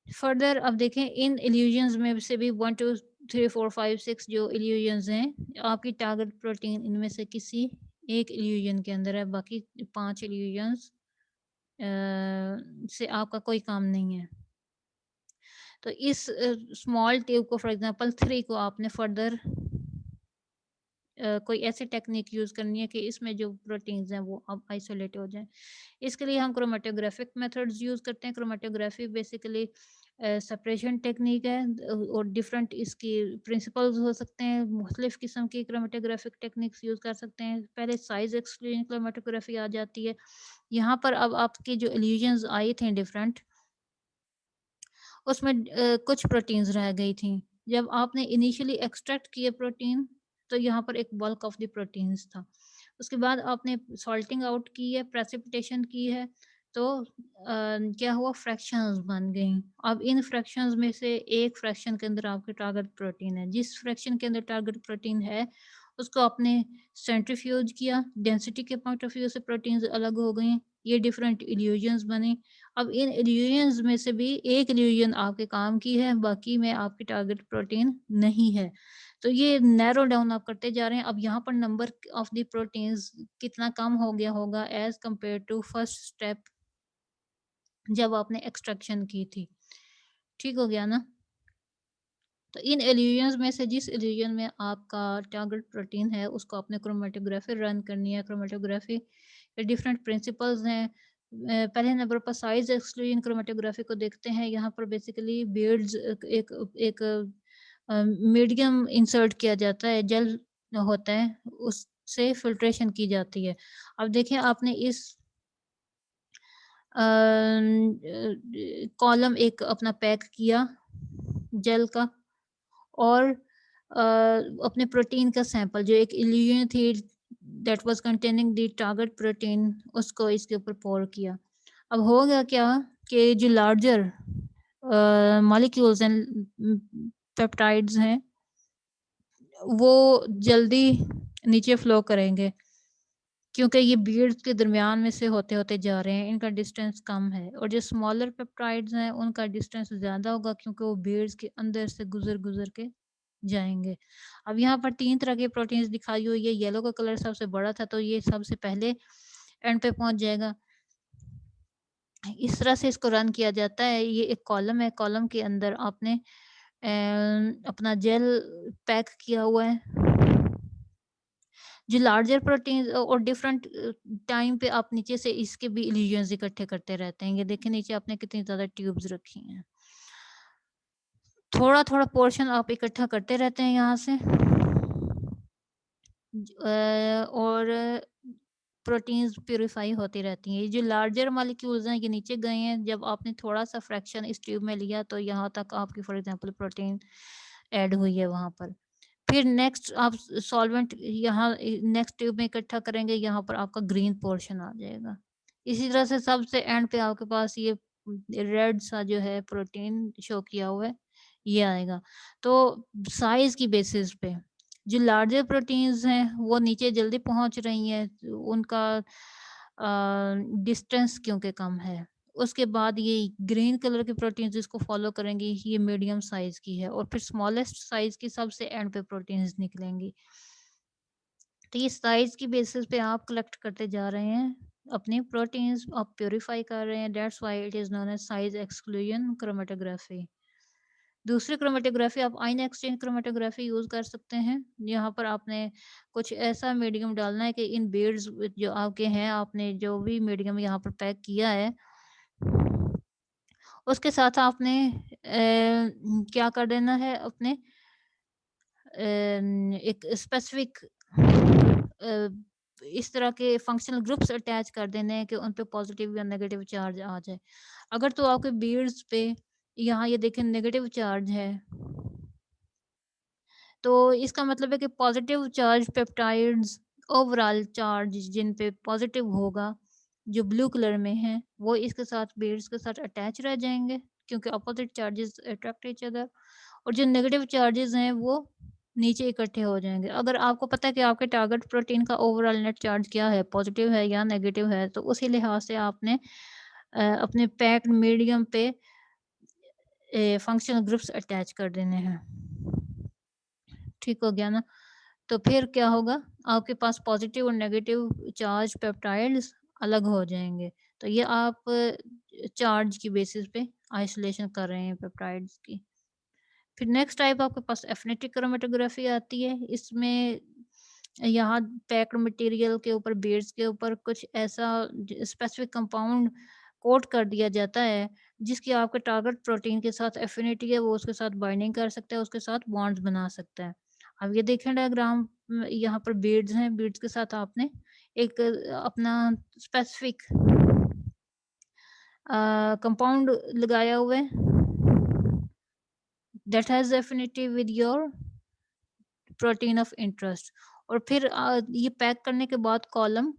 फर्दर अब देखें इन इल्यूजन्स में से भी 1 2 3 4 5 6 जो इल्यूजन्स हैं आपकी टारगेट प्रोटीन इनमें से किसी एक इल्यूजन के अंदर है, बाकी 5 इल्यूजन्स से आपका कोई काम नहीं है। तो इस स्मॉल ट्यूब को फॉर एग्जांपल 3 को आपने फर्दर कोई ऐसी टेक्निक यूज़ करनी है कि इसमें जो प्रोटीन्स हैं वो अब आइसोलेट हो जाएँ। इसके लिए हम क्रोमैटोग्राफिक मेथड्स यूज़ करते हैं। क्रोमैटोग्राफी बेसिकली सेपरेशन टेक्निक है और डिफरेंट इसकी प्रिंसिपल्स हो सकते हैं। मुख्तलिफ किस्म की क्रोमैटोग्राफिक टेक्निक्स यूज़ कर सकते हैं। पहले साइज़ एक्सक्लूजन क्रोमैटोग्राफी आ जाती है। यहाँ पर अब आपकी जो इल्यूजन्स आई थी डिफरेंट, उसमें कुछ प्रोटीन्स रह गई थी। जब आपने इनिशियली एक्सट्रैक्ट किए प्रोटीन, तो यहाँ पर एक बल्क ऑफ द प्रोटीन्स था। उसके बाद आपने सॉल्टिंग आउट की है, प्रेसिपिटेशन की है, तो क्या हुआ, फ्रैक्शंस बन गई। अब इन फ्रैक्शंस में से एक फ्रैक्शन के अंदर आपके टारगेट प्रोटीन है। जिस फ्रैक्शन के अंदर टारगेट प्रोटीन है, उसको आपने सेंट्रीफ्यूज किया, डेंसिटी के पॉइंट ऑफ व्यू से प्रोटीन्स अलग हो गई, ये डिफरेंट इल्यूजन्स बने। अब इन इल्यूजन्स में से भी एक इल्यूजन आपके काम की है, बाकी में आपकी टारगेट प्रोटीन नहीं है। तो ये नैरो डाउन आप करते जा रहे हैं। अब यहाँ पर नंबर ऑफ द प्रोटीन्स कितना कम हो गया होगा as compare to first step जब आपने एक्सट्रैक्शन की थी। ठीक हो गया ना? तो इन इल्यूजन्स में से जिस इल्यूजन में आपका टारगेट प्रोटीन है, उसको आपने क्रोमैटोग्राफी रन करनी है। क्रोमैटोग्राफी के डिफरेंट प्रिंसिपल्स हैं। पहले नंबर पर साइज़ एक्सक्लूजन क्रोमैटोग्राफी को देखते हैं। यहाँ पर बेसिकली बीड्स एक एक मीडियम इंसर्ट किया जाता है, जेल होता है, उससे फ़िल्ट्रेशन की जाती है। अब देखें आपने इस कॉलम एक अपना पैक किया जेल का और अपने प्रोटीन का सैंपल जो एक इल्यूजन थी that was containing the target protein, उसको इसके ऊपर पोर किया। अब हो गया क्या कि जो लार्जर मॉलिक्यूल्स एंड पेप्टाइड्स हैं, वो जल्दी नीचे फ्लो करेंगे क्योंकि ये बीड्स के दरमियान में से होते-होते जा रहे हैं, इनका डिस्टेंस कम है और जो स्मॉलर पेप्टाइड्स हैं, उनका डिस्टेंस ज़्यादा होगा क्योंकि वो बीड्स के अंदर से गुज़र-गुज़र के जाएँगे। अब यहाँ पर 3 तरह के प्रोटीन्स दिखाई हुई है, येलो का कलर सबसे बड़ा था, तो ये सबसे पहले एंड पे पहुँच जाएगा। इस तरह से इसको रन किया जाता है। ये एक कॉलम है, कॉलम के अंदर आपने अपना जेल पैक किया हुआ है। जो लार्जर प्रोटीन और डिफरेंट टाइम पे आप नीचे से इसके भी इल्यूजन्स इकट्ठे करते रहते हैं। ये देखिए नीचे आपने कितनी ज़्यादा ट्यूब्स रखी हैं। थोड़ा-थोड़ा पोर्शन आप इकट्ठा करते रहते हैं यहाँ से। और प्रोटीन्स प्यूरिफाई होती रहती हैं। ये जो लार्जर मॉलिक्यूल्स हैं ये नीचे गए हैं। जब आपने थोड़ा-सा फ्रैक्शन इस ट्यूब में लिया तो यहाँ तक आपकी फॉर एग्ज़ाम्पल प्रोटीन ऐड हुई है वहाँ पर। फिर नेक्स्ट आप सॉल्वेंट यहाँ नेक्स्ट ट्यूब में इकट्ठा करेंगे, यहाँ पर आपका ग्रीन पोर्शन आ जाएगा। इसी तरह से सबसे एंड पे आपके पास ये रेड सा जो है प्रोटीन शो किया हुआ है, ये आएगा। तो साइज़ की बेसिस पे जो लार्जर प्रोटीन्स हैं वो नीचे जल्दी पहुँच रही हैं, उनका डिस्टेंस क्योंकि कम है। उसके बाद ये ग्रीन कलर के प्रोटीन्स इसको फ़ॉलो करेंगी, ये मीडियम साइज़ की है और फिर स्मॉलेस्ट साइज़ की सबसे एंड पे प्रोटीन्स निकलेंगी। तो ये साइज़ की बेसिस पे आप कलेक्ट करते जा रहे हैं, अपनी प्रोटीन्स आप प्यूरीफाई कर रहे हैं, that's why it is known as size exclusion chromatography. दूसरी क्रोमैटोग्राफी आप आयन एक्सचेंज क्रोमैटोग्राफी यूज़ कर सकते हैं। यहाँ पर आपने कुछ ऐसा मीडियम डालना है कि इन बीड्स जो आपके हैं, आपने जो भी मीडियम यहाँ पर पैक किया है, उसके साथ आपने क्या कर देना है अपने एक स्पेसिफिक इस तरह के फंक्शनल ग्रुप्स अटैच कर देने हैं कि उन पे पॉजिटिव या नेगेटिव चार्ज आ जाए। अगर तो आपके बीड्स पे यहाँ ये देखें नेगेटिव चार्ज है। तो इसका मतलब है कि positive charge peptides overall charge जिन पे पॉजिटिव होगा, जो ब्लू कलर में है, वो इसके साथ बेड्स के साथ अटैच रह जाएँगे, क्योंकि opposite charges attract each other. और जो नेगेटिव चार्जेस हैं वो नीचे इकट्ठे हो जाएँगे। अगर आपको पता है कि आपके टारगेट प्रोटीन का ओवरऑल नेट चार्ज क्या है, पॉजिटिव है या नेगेटिव है, तो उसी लिहाज से आपने अपने पैक्ड मीडियम पे फंक्शनल ग्रुप्स अटैच कर देने हैं। ठीक हो गया ना? तो फिर क्या होगा, आपके पास पॉजिटिव और नेगेटिव चार्ज पेप्टाइड्स अलग हो जाएँगे। तो ये आप चार्ज की बेसिस पे आइसोलेशन कर रहे हैं पेप्टाइड्स की। फिर नेक्स्ट टाइप आपके पास एफिनिटी क्रोमैटोग्राफी आती है। इसमें यहाँ पैक्ड मटेरियल के ऊपर बेड्स के ऊपर कुछ ऐसा स्पेसिफिक कंपाउंड कोट कर दिया जाता है, जिसकी आपके टारगेट प्रोटीन के साथ एफिनिटी है, वो उसके साथ बाइंडिंग कर सकता है, उसके साथ बॉन्ड्स बना सकता है। अब ये देखें डायग्राम में, यहाँ पर बीड्स हैं, बीड्स के साथ आपने एक अपना स्पेसिफिक कंपाउंड लगाया हुआ है that has affinity with your protein of interest. और फिर ये पैक करने के बाद कॉलम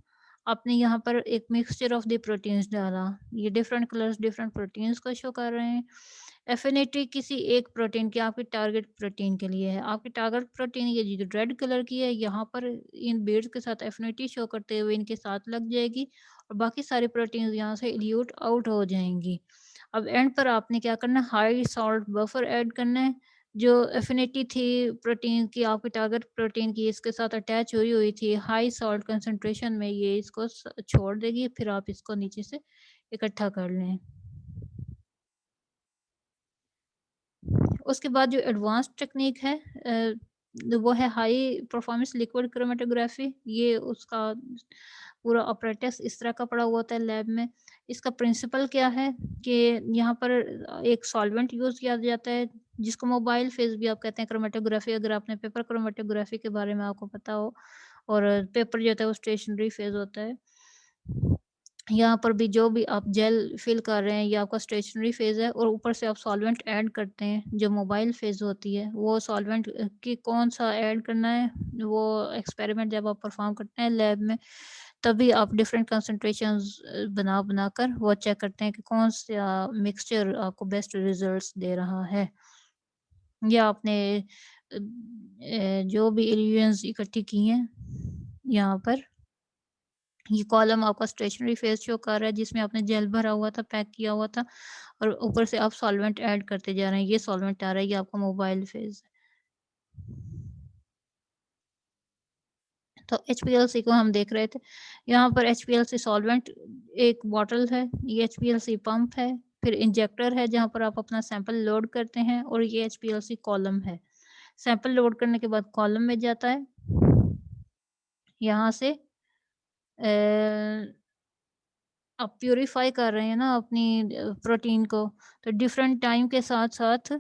आपने यहाँ पर एक मिक्सचर ऑफ द प्रोटीन्स डाला। ये डिफरेंट कलर्स डिफरेंट प्रोटीन्स को शो कर रहे हैं। एफिनिटी किसी एक प्रोटीन की आपके टारगेट प्रोटीन के लिए है। आपकी टारगेट प्रोटीन ये जो रेड कलर की है, यहाँ पर इन बीड्स के साथ एफिनिटी शो करते हुए इनके साथ लग जाएगी और बाकी सारी प्रोटीन्स यहाँ से इल्यूट आउट हो जाएंगी। अब एंड पर आपने क्या करना है, हाई सॉल्ट बफर ऐड करना है। जो एफिनिटी थी प्रोटीन की, आपकी टारगेट प्रोटीन की इसके साथ अटैच हुई हुई थी, हाई सॉल्ट कंसंट्रेशन में ये इसको छोड़ देगी। फिर आप इसको नीचे से इकट्ठा कर लें। उसके बाद जो एडवांस टेक्निक है वो है हाई परफॉर्मेंस लिक्विड क्रोमेटोग्राफी। ये उसका पूरा ऑपरेटस इस तरह का पड़ा हुआ होता है लैब में। इसका प्रिंसिपल क्या है कि यहाँ पर एक सॉल्वेंट यूज़ किया जाता है, जिसको मोबाइल फेज भी आप कहते हैं क्रोमेटोग्राफी, अगर आपने पेपर क्रोमेटोग्राफी के बारे में आपको पता हो। और पेपर जो होता है वो स्टेशनरी फेज होता है। यहाँ पर भी जो भी आप जेल फिल कर रहे हैं, ये आपका स्टेशनरी फ़ेज़ है और ऊपर से आप सॉल्वेंट ऐड करते हैं, जो मोबाइल फ़ेज़ होती है। वो सॉल्वेंट कि कौन-सा ऐड करना है, वो एक्सपेरिमेंट जब आप परफ़ॉर्म करते हैं लैब में, तभी आप डिफरेंट कंसंट्रेशंस बना-बना कर वो चेक करते हैं कि कौन-सा मिक्सचर आपको बेस्ट रिज़ल्ट्स दे रहा है। या आपने जो भी इल्यूशंस इकट्ठी की हैं, यहाँ पर ये कॉलम आपका स्टेशनरी फेज शो कर रहा है, जिसमें आपने जेल भरा हुआ था, पैक किया हुआ था और ऊपर से आप सॉल्वेंट ऐड करते जा रहे हैं। ये सॉल्वेंट आ रहा है, ये आपका मोबाइल फेज है। तो एचपीएलसी को हम देख रहे थे। यहाँ पर एचपीएलसी सॉल्वेंट एक बॉटल है, ये एचपीएलसी पंप है, फिर इंजेक्टर है जहाँ पर आप अपना सैंपल लोड करते हैं और ये एचपीएलसी कॉलम है। सैंपल लोड करने के बाद कॉलम में जाता है। यहाँ से आप प्यूरीफाई कर रहे हैं ना अपनी प्रोटीन को, तो डिफरेंट टाइम के साथ-साथ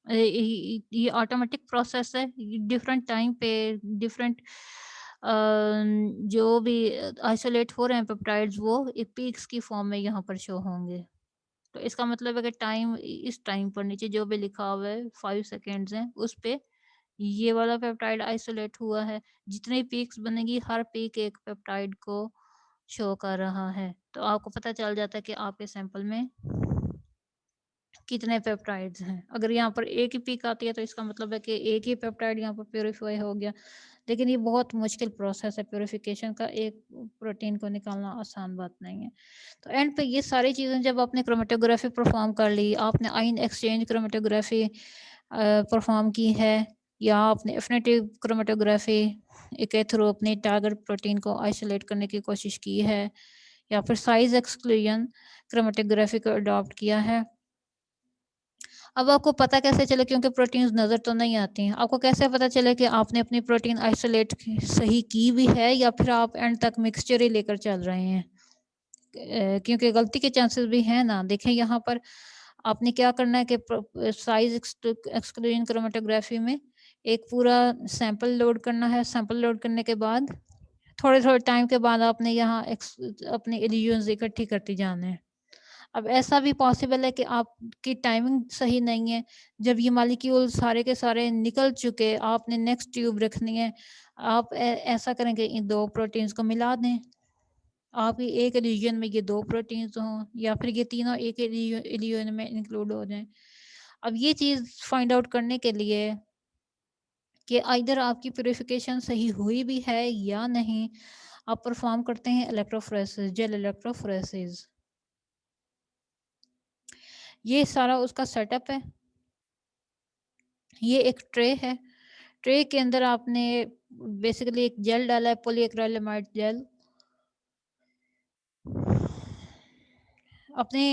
ये ऑटोमेटिक प्रोसेस है। ये डिफरेंट टाइम पे डिफरेंट अ, जो भी आइसोलेट हो रहे हैं पेप्टाइड्स, वो एक पीक्स की फॉर्म में यहाँ पर शो होंगे। तो इसका मतलब है कि टाइम इस टाइम पर नीचे जो भी लिखा हुआ है 5 सेकंड्स हैं, उस पे ये वाला पेप्टाइड आइसोलेट हुआ है। जितनी पीक्स बनेगी, हर पीक एक पेप्टाइड को शो कर रहा है। तो आपको पता चल जाता है कि आपके सैंपल में कितने पेप्टाइड्स हैं। अगर यहाँ पर एक ही पीक आती है तो इसका मतलब है कि एक ही पेप्टाइड यहाँ पर प्यूरिफाई हो गया। लेकिन ये बहुत मुश्किल प्रोसेस है प्यूरिफिकेशन का, एक प्रोटीन को निकालना आसान बात नहीं है। तो एंड पे ये सारी चीज़ें जब आपने क्रोमेटोग्राफी परफॉर्म कर ली, आपने आयन एक्सचेंज क्रोमेटोग्राफी परफॉर्म की है, या आपने एफिनिटी क्रोमेटोग्राफी के थ्रू अपने टारगेट प्रोटीन को आइसोलेट करने की कोशिश की है, या फिर साइज एक्सक्लूजन क्रोमेटोग्राफी को अडॉप्ट किया है। अब आपको पता कैसे चले, क्योंकि प्रोटीन्स नज़र तो नहीं आती हैं, आपको कैसे पता चले कि आपने अपनी प्रोटीन आइसोलेट सही की भी है या फिर आप एंड तक मिक्सचर ही लेकर चल रहे हैं? क्योंकि गलती के चांसेस भी हैं ना। देखें यहाँ पर आपने क्या करना है कि साइज एक्सक्लूजन क्रोमेटोग्राफी में एक पूरा सैंपल लोड करना है। सैंपल लोड करने के बाद थोड़े-थोड़े टाइम के बाद आपने यहाँ अपने इल्यूजन्स इकट्ठी करती जाना है। अब ऐसा भी पॉसिबल है कि आपकी टाइमिंग सही नहीं है, जब ये मॉलिक्यूल सारे के सारे निकल चुके, आपने नेक्स्ट ट्यूब रखनी है, आप ऐसा करें कि इन 2 प्रोटीन्स को मिला दें। आपकी एक रीजन में ये 2 प्रोटीन्स हों या फिर ये तीनों एक रीजन में इंक्लूड हो जाएँ। अब ये चीज़ फाइंड आउट करने के लिए कि आइदर आपकी प्यूरिफिकेशन सही हुई भी है या नहीं, आप परफॉर्म करते हैं इलेक्ट्रोफोरेसिस, जेल इलेक्ट्रोफोरेसिस। ये सारा उसका सेटअप है। ये एक ट्रे है। ट्रे के अंदर आपने बेसिकली एक जेल डाला है, पॉलीएक्रिलामाइड जेल। अपने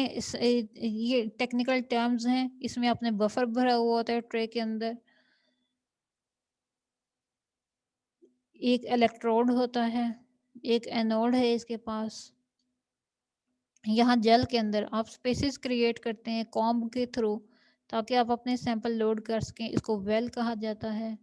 ये टेक्निकल टर्म्स हैं, इसमें आपने बफर भरा हुआ होता है ट्रे के अंदर। एक इलेक्ट्रोड होता है, एक एनोड है इसके पास। यहाँ जेल के अंदर आप स्पेसेस क्रिएट करते हैं कॉम्ब के थ्रू, ताकि आप अपने सैंपल लोड कर सकें। इसको वेल कहा जाता है।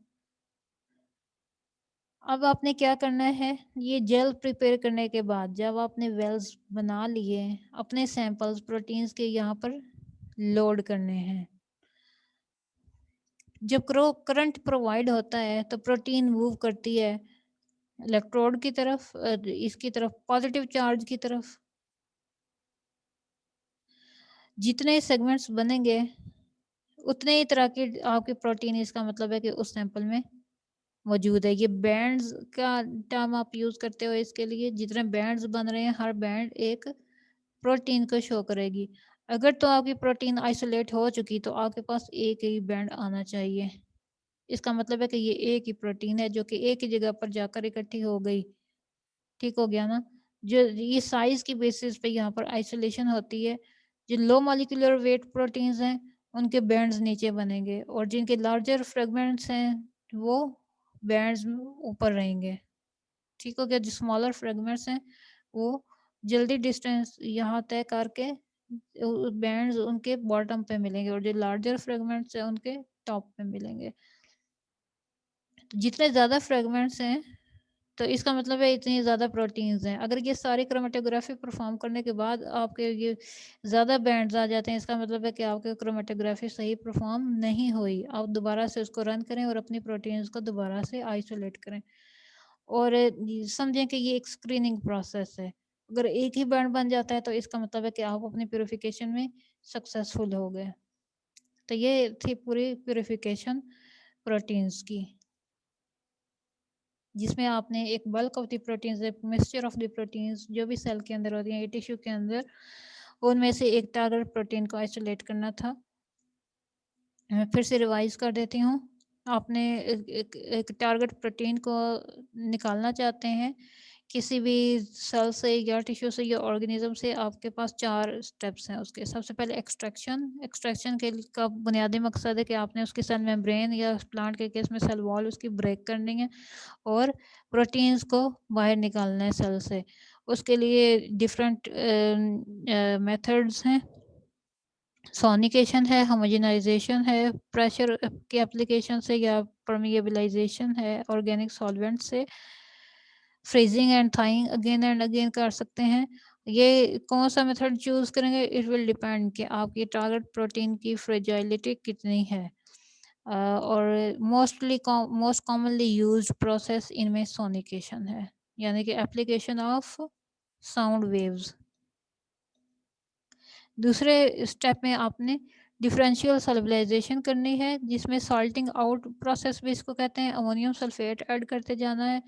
अब आपने क्या करना है, ये जेल प्रिपेयर करने के बाद जब आपने वेल्स बना लिए, अपने सैंपल्स प्रोटीन्स के यहाँ पर लोड करने हैं। जब करंट प्रोवाइड होता है तो प्रोटीन मूव करती है इलेक्ट्रोड की तरफ, इसकी तरफ पॉजिटिव चार्ज की तरफ। जितने सेगमेंट्स बनेंगे उतने ही तरह की आपकी प्रोटीन, इसका मतलब है कि उस सैंपल में मौजूद है। ये बैंड्स का टर्म आप यूज़ करते हो इसके लिए, जितने बैंड्स बन रहे हैं हर बैंड एक प्रोटीन को शो करेगी। अगर तो आपकी प्रोटीन आइसोलेट हो चुकी तो आपके पास एक ही बैंड आना चाहिए। इसका मतलब है कि ये एक ही प्रोटीन है जो कि एक ही जगह पर जाकर इकट्ठी हो गई। ठीक हो गया ना? जो ये साइज़ की बेसिस पे यहाँ पर आइसोलेशन होती है। जो लो मॉलिक्यूलर वेट प्रोटीन्स हैं, उनके बैंड्स नीचे बनेंगे और जिनके लार्जर फ्रेगमेंट्स हैं, वो बैंड्स ऊपर रहेंगे। ठीक हो गया? जो स्मॉलर फ्रेगमेंट्स हैं, वो जल्दी डिस्टेंस यहाँ तय करके बैंड्स उनके बॉटम पे मिलेंगे और जो लार्जर फ्रेगमेंट्स हैं, उनके टॉप पे मिलेंगे। तो जितने ज़्यादा फ्रेगमेंट्स हैं, तो इसका मतलब है इतनी ज़्यादा प्रोटीन्स हैं। अगर ये सारी क्रोमैटोग्राफी परफ़ॉर्म करने के बाद आपके ये ज़्यादा बैंड्स आ जाते हैं, इसका मतलब है कि आपकी क्रोमैटोग्राफी सही परफ़ॉर्म नहीं हुई। आप दोबारा से उसको रन करें और अपनी प्रोटीन्स को दोबारा से आइसोलेट करें। और ये समझें कि ये एक स्क्रीनिंग प्रोसेस है। अगर एक ही बैंड बन जाता है, तो इसका मतलब है कि आप अपनी प्यूरिफिकेशन में सक्सेसफुल हो गए। तो ये थी पूरी प्यूरिफिकेशन प्रोटीन्स की। जिसमें आपने एक बल्क ऑफ द प्रोटीन्स, एक मिक्सचर ऑफ द प्रोटीन्स जो भी सेल के अंदर होती हैं, टिश्यू के अंदर, उनमें से एक टारगेट प्रोटीन को आइसोलेट करना था। मैं फिर से रिवाइज कर देती हूँ। आपने एक टारगेट प्रोटीन को निकालना चाहते हैं किसी भी सेल से या टिश्यू से या ऑर्गेनिज्म से। आपके पास 4 स्टेप्स हैं उसके। सबसे पहले एक्सट्रैक्शन। एक्सट्रैक्शन के का बुनियादी मकसद है कि आपने उसकी सेल मेम्ब्रेन या प्लांट के केस में सेल वॉल उसकी ब्रेक करनी है और प्रोटीन्स को बाहर निकालना है सेल से। उसके लिए डिफरेंट मेथड्स हैं। सोनिकेशन है, होमोजेनाइजेशन है, प्रेशर के एप्लीकेशन से या परमिएबिलाइजेशन है, ऑर्गेनिक सॉल्वेंट से, freezing and thawing again and again कर सकते हैं। ये कौन सा मेथड चूज़ करेंगे, इट विल डिपेंड कि आपकी टारगेट प्रोटीन की फ्रेजाइलिटी कितनी है। और मोस्ट कॉमनली यूज्ड प्रोसेस इनमें सोनिकेशन है, यानी कि एप्लीकेशन ऑफ साउंड वेव्स। दूसरे स्टेप में आपने डिफरेंशियल सॉल्वलाइजेशन करनी है, जिसमें सॉल्टिंग आउट प्रोसेस भी इसको कहते हैं। अमोनियम सल्फेट ऐड करते जाना है।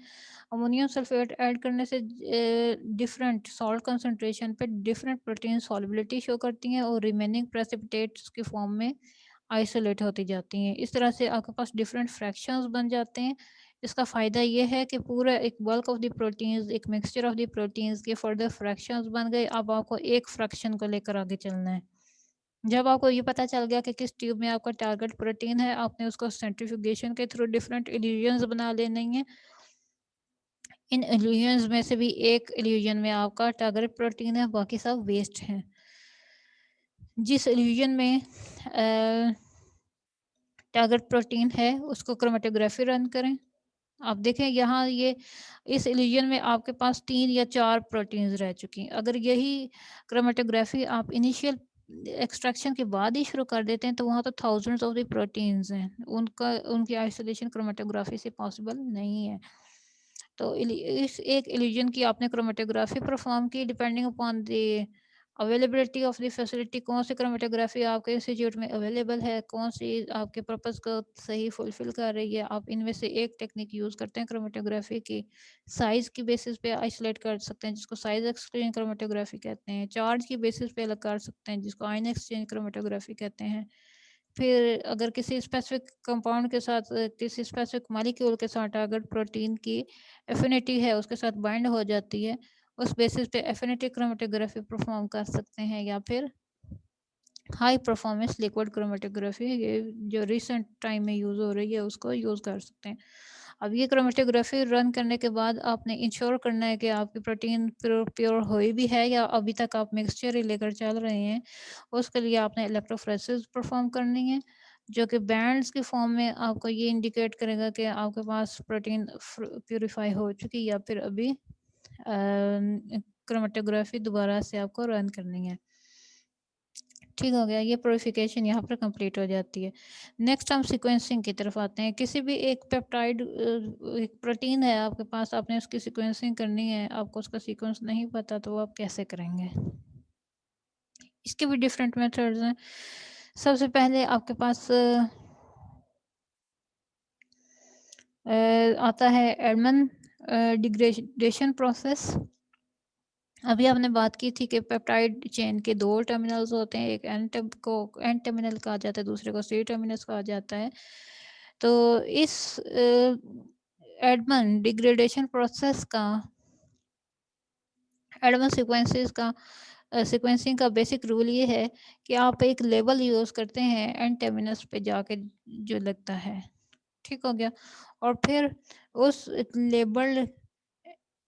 अमोनियम सल्फेट ऐड करने से डिफरेंट सॉल्ट कंसंट्रेशन पे डिफरेंट प्रोटीन सॉल्युबिलिटी शो करती हैं और रिमेनिंग प्रेसिपिटेट्स के फॉर्म में आइसोलेट होती जाती हैं। इस तरह से आपके पास डिफरेंट फ्रैक्शंस बन जाते हैं। इसका फ़ायदा ये है कि पूरा एक बल्क ऑफ द प्रोटीन्स, एक मिक्सचर ऑफ द प्रोटीन्स के फर्दर फ्रैक्शंस बन गए। अब आपको एक फ्रैक्शन को लेकर आगे चलना है। जब आपको ये पता चल गया कि किस ट्यूब में आपका टारगेट प्रोटीन है, आपने उसको सेंट्रीफ्यूगेशन के थ्रू डिफरेंट इल्यूजन्स बना लेने हैं। इन इल्यूजन्स में से भी एक इल्यूजन में आपका टारगेट प्रोटीन है, बाकी सब वेस्ट हैं। जिस इल्यूजन में टारगेट प्रोटीन है, उसको क्रोमेटोग्राफी रन करें। आप देखें यहाँ ये इस इल्यूजन में आपके पास 3 या 4 प्रोटीन्स रह चुकी हैं। अगर यही क्रोमैटोग्राफी आप इनिशियल एक्सट्रैक्शन के बाद ही शुरू कर देते हैं, तो वहाँ तो थाउज़ेंड्स ऑफ द प्रोटीन्स हैं। उनकी आइसोलेशन क्रोमैटोग्राफी से पॉसिबल नहीं है। तो इस एक इल्यूजन की आपने क्रोमैटोग्राफी परफॉर्म की, depending upon the availability of the facility, कौन सी क्रोमैटोग्राफी आपके इंस्टीट्यूट में अवेलेबल है, कौन सी आपके पर्पस को सही फुलफिल कर रही है। आप इनमें से एक टेक्निक यूज़ करते हैं क्रोमैटोग्राफी की, साइज़ की बेसिस पे आइसोलेट कर सकते हैं, जिसको साइज़ एक्सचेंज क्रोमैटोग्राफी कहते हैं। चार्ज की बेसिस पे अलग कर सकते हैं, जिसको आयन एक्सचेंज क्रोमैटोग्राफी कहते हैं। फिर अगर किसी स्पेसिफिक कंपाउंड के साथ, किसी स्पेसिफिक मॉलिक्यूल के साथ अगर प्रोटीन की एफिनिटी है, उसके साथ बाइंड हो जाती है, उस बेसिस पे एफिनिटी क्रोमैटोग्राफी परफॉर्म कर सकते हैं, या फिर हाई परफॉर्मेंस लिक्विड क्रोमैटोग्राफी, ये जो रिसेंट टाइम में यूज़ हो रही है, उसको यूज़ कर सकते हैं। अब ये क्रोमैटोग्राफी रन करने के बाद आपने इंश्योर करना है कि आपकी प्रोटीन प्योर प्योर हुई भी है, या अभी तक आप मिक्सचर ही लेकर चल रहे हैं। उसके लिए आपने इलेक्ट्रोफोरेसिस परफॉर्म करनी है, जो कि बैंड्स के फॉर्म में आपको ये इंडिकेट करेगा कि आपके पास प्रोटीन प्यूरिफाई हो चुकी, या फिर अभी क्रोमैटोग्राफी दोबारा से आपको रन करनी है। ठीक हो गया, ये प्यूरिफिकेशन यहाँ पर कंप्लीट हो जाती है। नेक्स्ट हम सीक्वेंसिंग की तरफ आते हैं। किसी भी एक पेप्टाइड एक प्रोटीन है आपके पास, आपने उसकी सीक्वेंसिंग करनी है, आपको उसका सीक्वेंस नहीं पता, तो वो आप कैसे करेंगे? इसके भी डिफरेंट मेथड्स हैं। सबसे पहले आपके पास आता है एडमन डिग्रेडेशन प्रोसेस। अभी आपने बात की थी कि पेप्टाइड चेन के 2 टर्मिनल्स होते हैं, एक एन टर्मिनल कहा जाता है, दूसरे को सी टर्मिनस कहा जाता है। तो इस एडमन डिग्रेडेशन प्रोसेस का, एडमन सीक्वेंसिंग का बेसिक रूल ये है कि आप एक लेबल यूज़ करते हैं एन टर्मिनस पे जाके जो लगता है, ठीक हो गया? और फिर उस लेबल्ड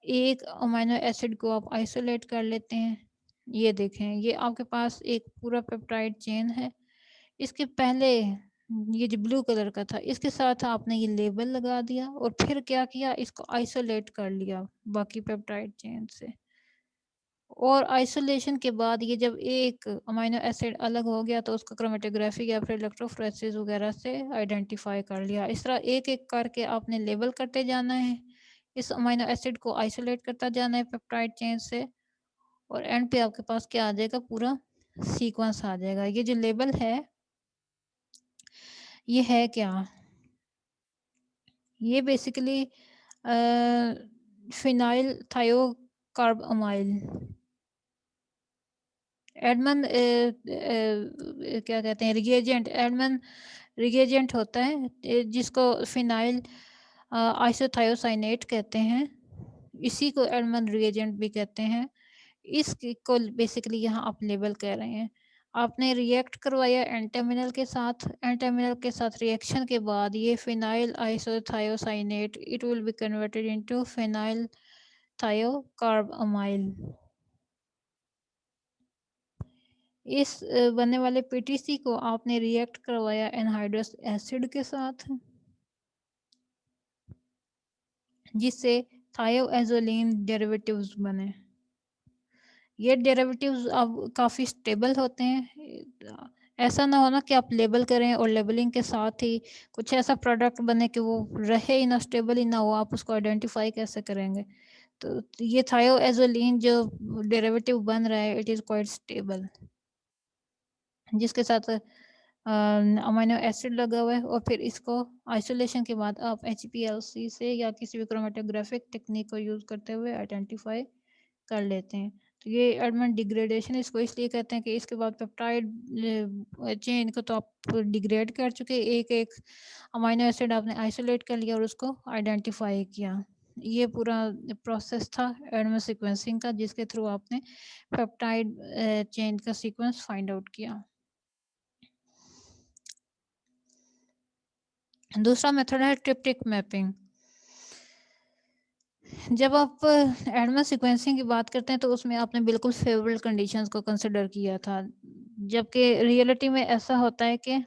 एक अमीनो एसिड को आप आइसोलेट कर लेते हैं। ये देखें, ये आपके पास एक पूरा पेप्टाइड चेन है। इसके पहले ये जो ब्लू कलर का था, इसके साथ आपने ये लेबल लगा दिया, और फिर क्या किया, इसको आइसोलेट कर लिया बाकी पेप्टाइड चेन से। और आइसोलेशन के बाद ये जब एक अमीनो एसिड अलग हो गया, तो उसका क्रोमैटोग्राफी या फिर इलेक्ट्रोफोरेसिस वगैरह से आइडेंटिफाई कर लिया। इस तरह एक-एक करके आपने लेबल करते जाना है, इस अमीनो एसिड को आइसोलेट करता जाना है पेप्टाइड चेन से, और एंड पे आपके पास क्या आ जाएगा, पूरा सीक्वेंस आ जाएगा। ये जो लेबल है, ये है क्या? ये बेसिकली फिनाइल थायोकार्बोमाइल एडमन क्या कहते हैं, रिएजेंट, एडमन रिएजेंट होता है, जिसको फिनाइल आइसोथायोसाइनेट कहते हैं। इसी को एडमन रिएजेंट भी कहते हैं। इसको बेसिकली यहाँ आप लेबल कर रहे हैं। आपने रिएक्ट करवाया एन टर्मिनल के साथ, एन टर्मिनल के साथ रिएक्शन के बाद ये phenyl isothiocyanate it will be converted into phenyl thiocarbamoyl. इस बनने वाले पीटीसी को आपने रिएक्ट करवाया एनहाइड्रस एसिड के साथ, जिससे थायोएज़ोलीन डेरिवेटिव्स बने। ये डेरिवेटिव्स अब काफ़ी स्टेबल होते हैं। ऐसा ना हो ना कि आप लेबल करें और लेबलिंग के साथ ही कुछ ऐसा प्रोडक्ट बने कि वो रहे ही ना, स्टेबल ही ना हो, आप उसको आइडेंटिफाई कैसे करेंगे? तो ये थायोएज़ोलीन जो डेरिवेटिव बन रहा है, इट इज़ क्वाइट स्टेबल, जिसके साथ अमीनो एसिड लगा हुआ है, और फिर इसको आइसोलेशन के बाद आप एचपीएलसी से या किसी भी क्रोमैटोग्राफिक टेक्निक को यूज़ करते हुए आइडेंटिफाई कर लेते हैं। तो ये एडमन डिग्रेडेशन इसको इसलिए कहते हैं कि इसके बाद पेप्टाइड चेन को तो आप डिग्रेड कर चुके, एक-एक अमीनो एसिड आपने आइसोलेट कर लिया और उसको आइडेंटिफाई किया। ये पूरा प्रोसेस था एडमन सीक्वेंसिंग का, जिसके थ्रू आपने पेप्टाइड चेन का सीक्वेंस फाइंड आउट किया। दूसरा मेथड है ट्रिप्टिक मैपिंग। जब आप एडवांस सीक्वेंसिंग की बात करते हैं, तो उसमें आपने बिल्कुल फेवरेबल कंडीशंस को कंसिडर किया था, जबकि रियलिटी में ऐसा होता है कि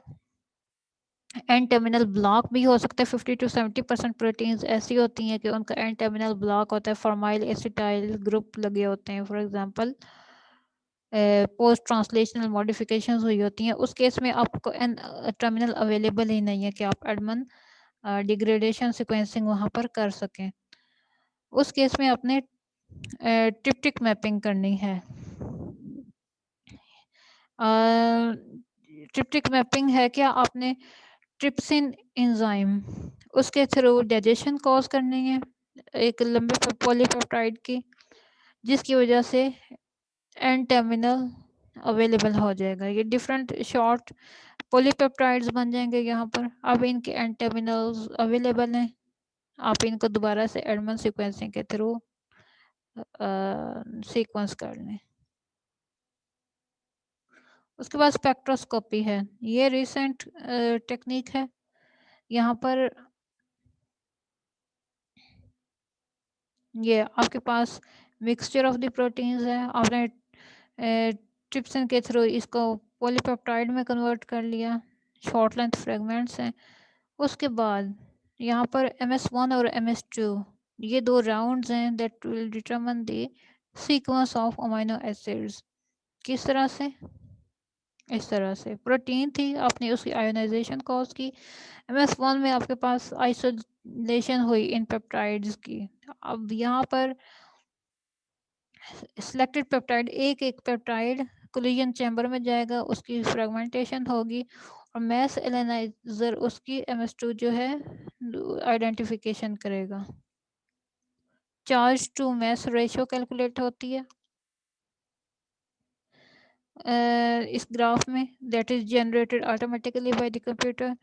एंड टर्मिनल ब्लॉक भी हो सकता है। 50 to 70% प्रोटीन्स ऐसी होती हैं कि उनका एंड टर्मिनल ब्लॉक होता है, फॉर्माइल एसिटाइल ग्रुप लगे होते हैं। For example post translational modifications हुई होती हैं, उस केस में आपको एन टर्मिनल अवेलेबल ही नहीं है कि आप एडमन डिग्रेडेशन सीक्वेंसिंग वहाँ पर कर सकें। उस केस में आपने ट्रिप्टिक मैपिंग करनी है। ट्रिप्टिक मैपिंग है क्या, आपने ट्रिप्सिन एंजाइम उसके थ्रू डाइजेशन कॉज करनी है एक लंबे पॉलीपेप्टाइड की, जिसकी वजह से एंड टर्मिनल अवेलेबल हो जाएगा। ये डिफरेंट शॉर्ट पॉलीपेप्टाइड्स बन जाएंगे यहाँ पर। अब इनके एंड टर्मिनल्स अवेलेबल हैं, आप इनको दोबारा से एडमन सीक्वेंसिंग के थ्रू सीक्वेंस कर लें। उसके बाद स्पेक्ट्रोस्कोपी है, ये रिसेंट टेक्निक है। यहाँ पर ये आपके पास मिक्सचर ऑफ द प्रोटीन्स है, आपने ट्रिप्सिन के थ्रू इसको पॉलीपेप्टाइड में कन्वर्ट कर लिया, शॉर्ट लेंथ फ्रेगमेंट्स हैं। उसके बाद यहाँ पर MS1 और MS2 ये दो राउंड्स हैं that will determine the sequence of amino acids. किस तरह से, इस तरह से प्रोटीन थी, आपने उसकी आयोनाइजेशन कॉज की, MS1 में आपके पास आइसोलेशन हुई इन पेप्टाइड्स की। अब यहाँ पर सिलेक्टेड पेप्टाइड, एक एक पेप्टाइड कोलिजन चैम्बर में जाएगा, उसकी फ्रेगमेंटेशन होगी और मैस एनालाइजर उसकी MS2 जो है आइडेंटिफिकेशन करेगा। Charge to mass ratio calculate होती है इस ग्राफ में, that is generated automatically by the computer.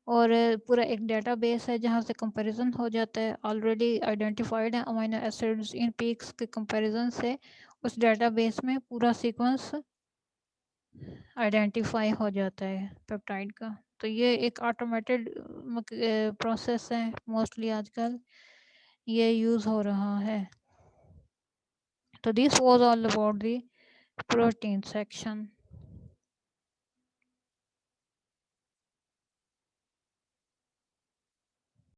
और पूरा एक डेटाबेस है जहाँ से कंपैरिजन हो जाता है, ऑलरेडी आइडेंटिफाइड है अमीनो एसिड्स इन पीक्स के कंपैरिजन से उस डेटाबेस में पूरा सीक्वेंस आइडेंटिफाई हो जाता है पेप्टाइड का। तो ये एक ऑटोमेटेड प्रोसेस है, मोस्टली आजकल ये यूज़ हो रहा है। तो this was all about the protein section.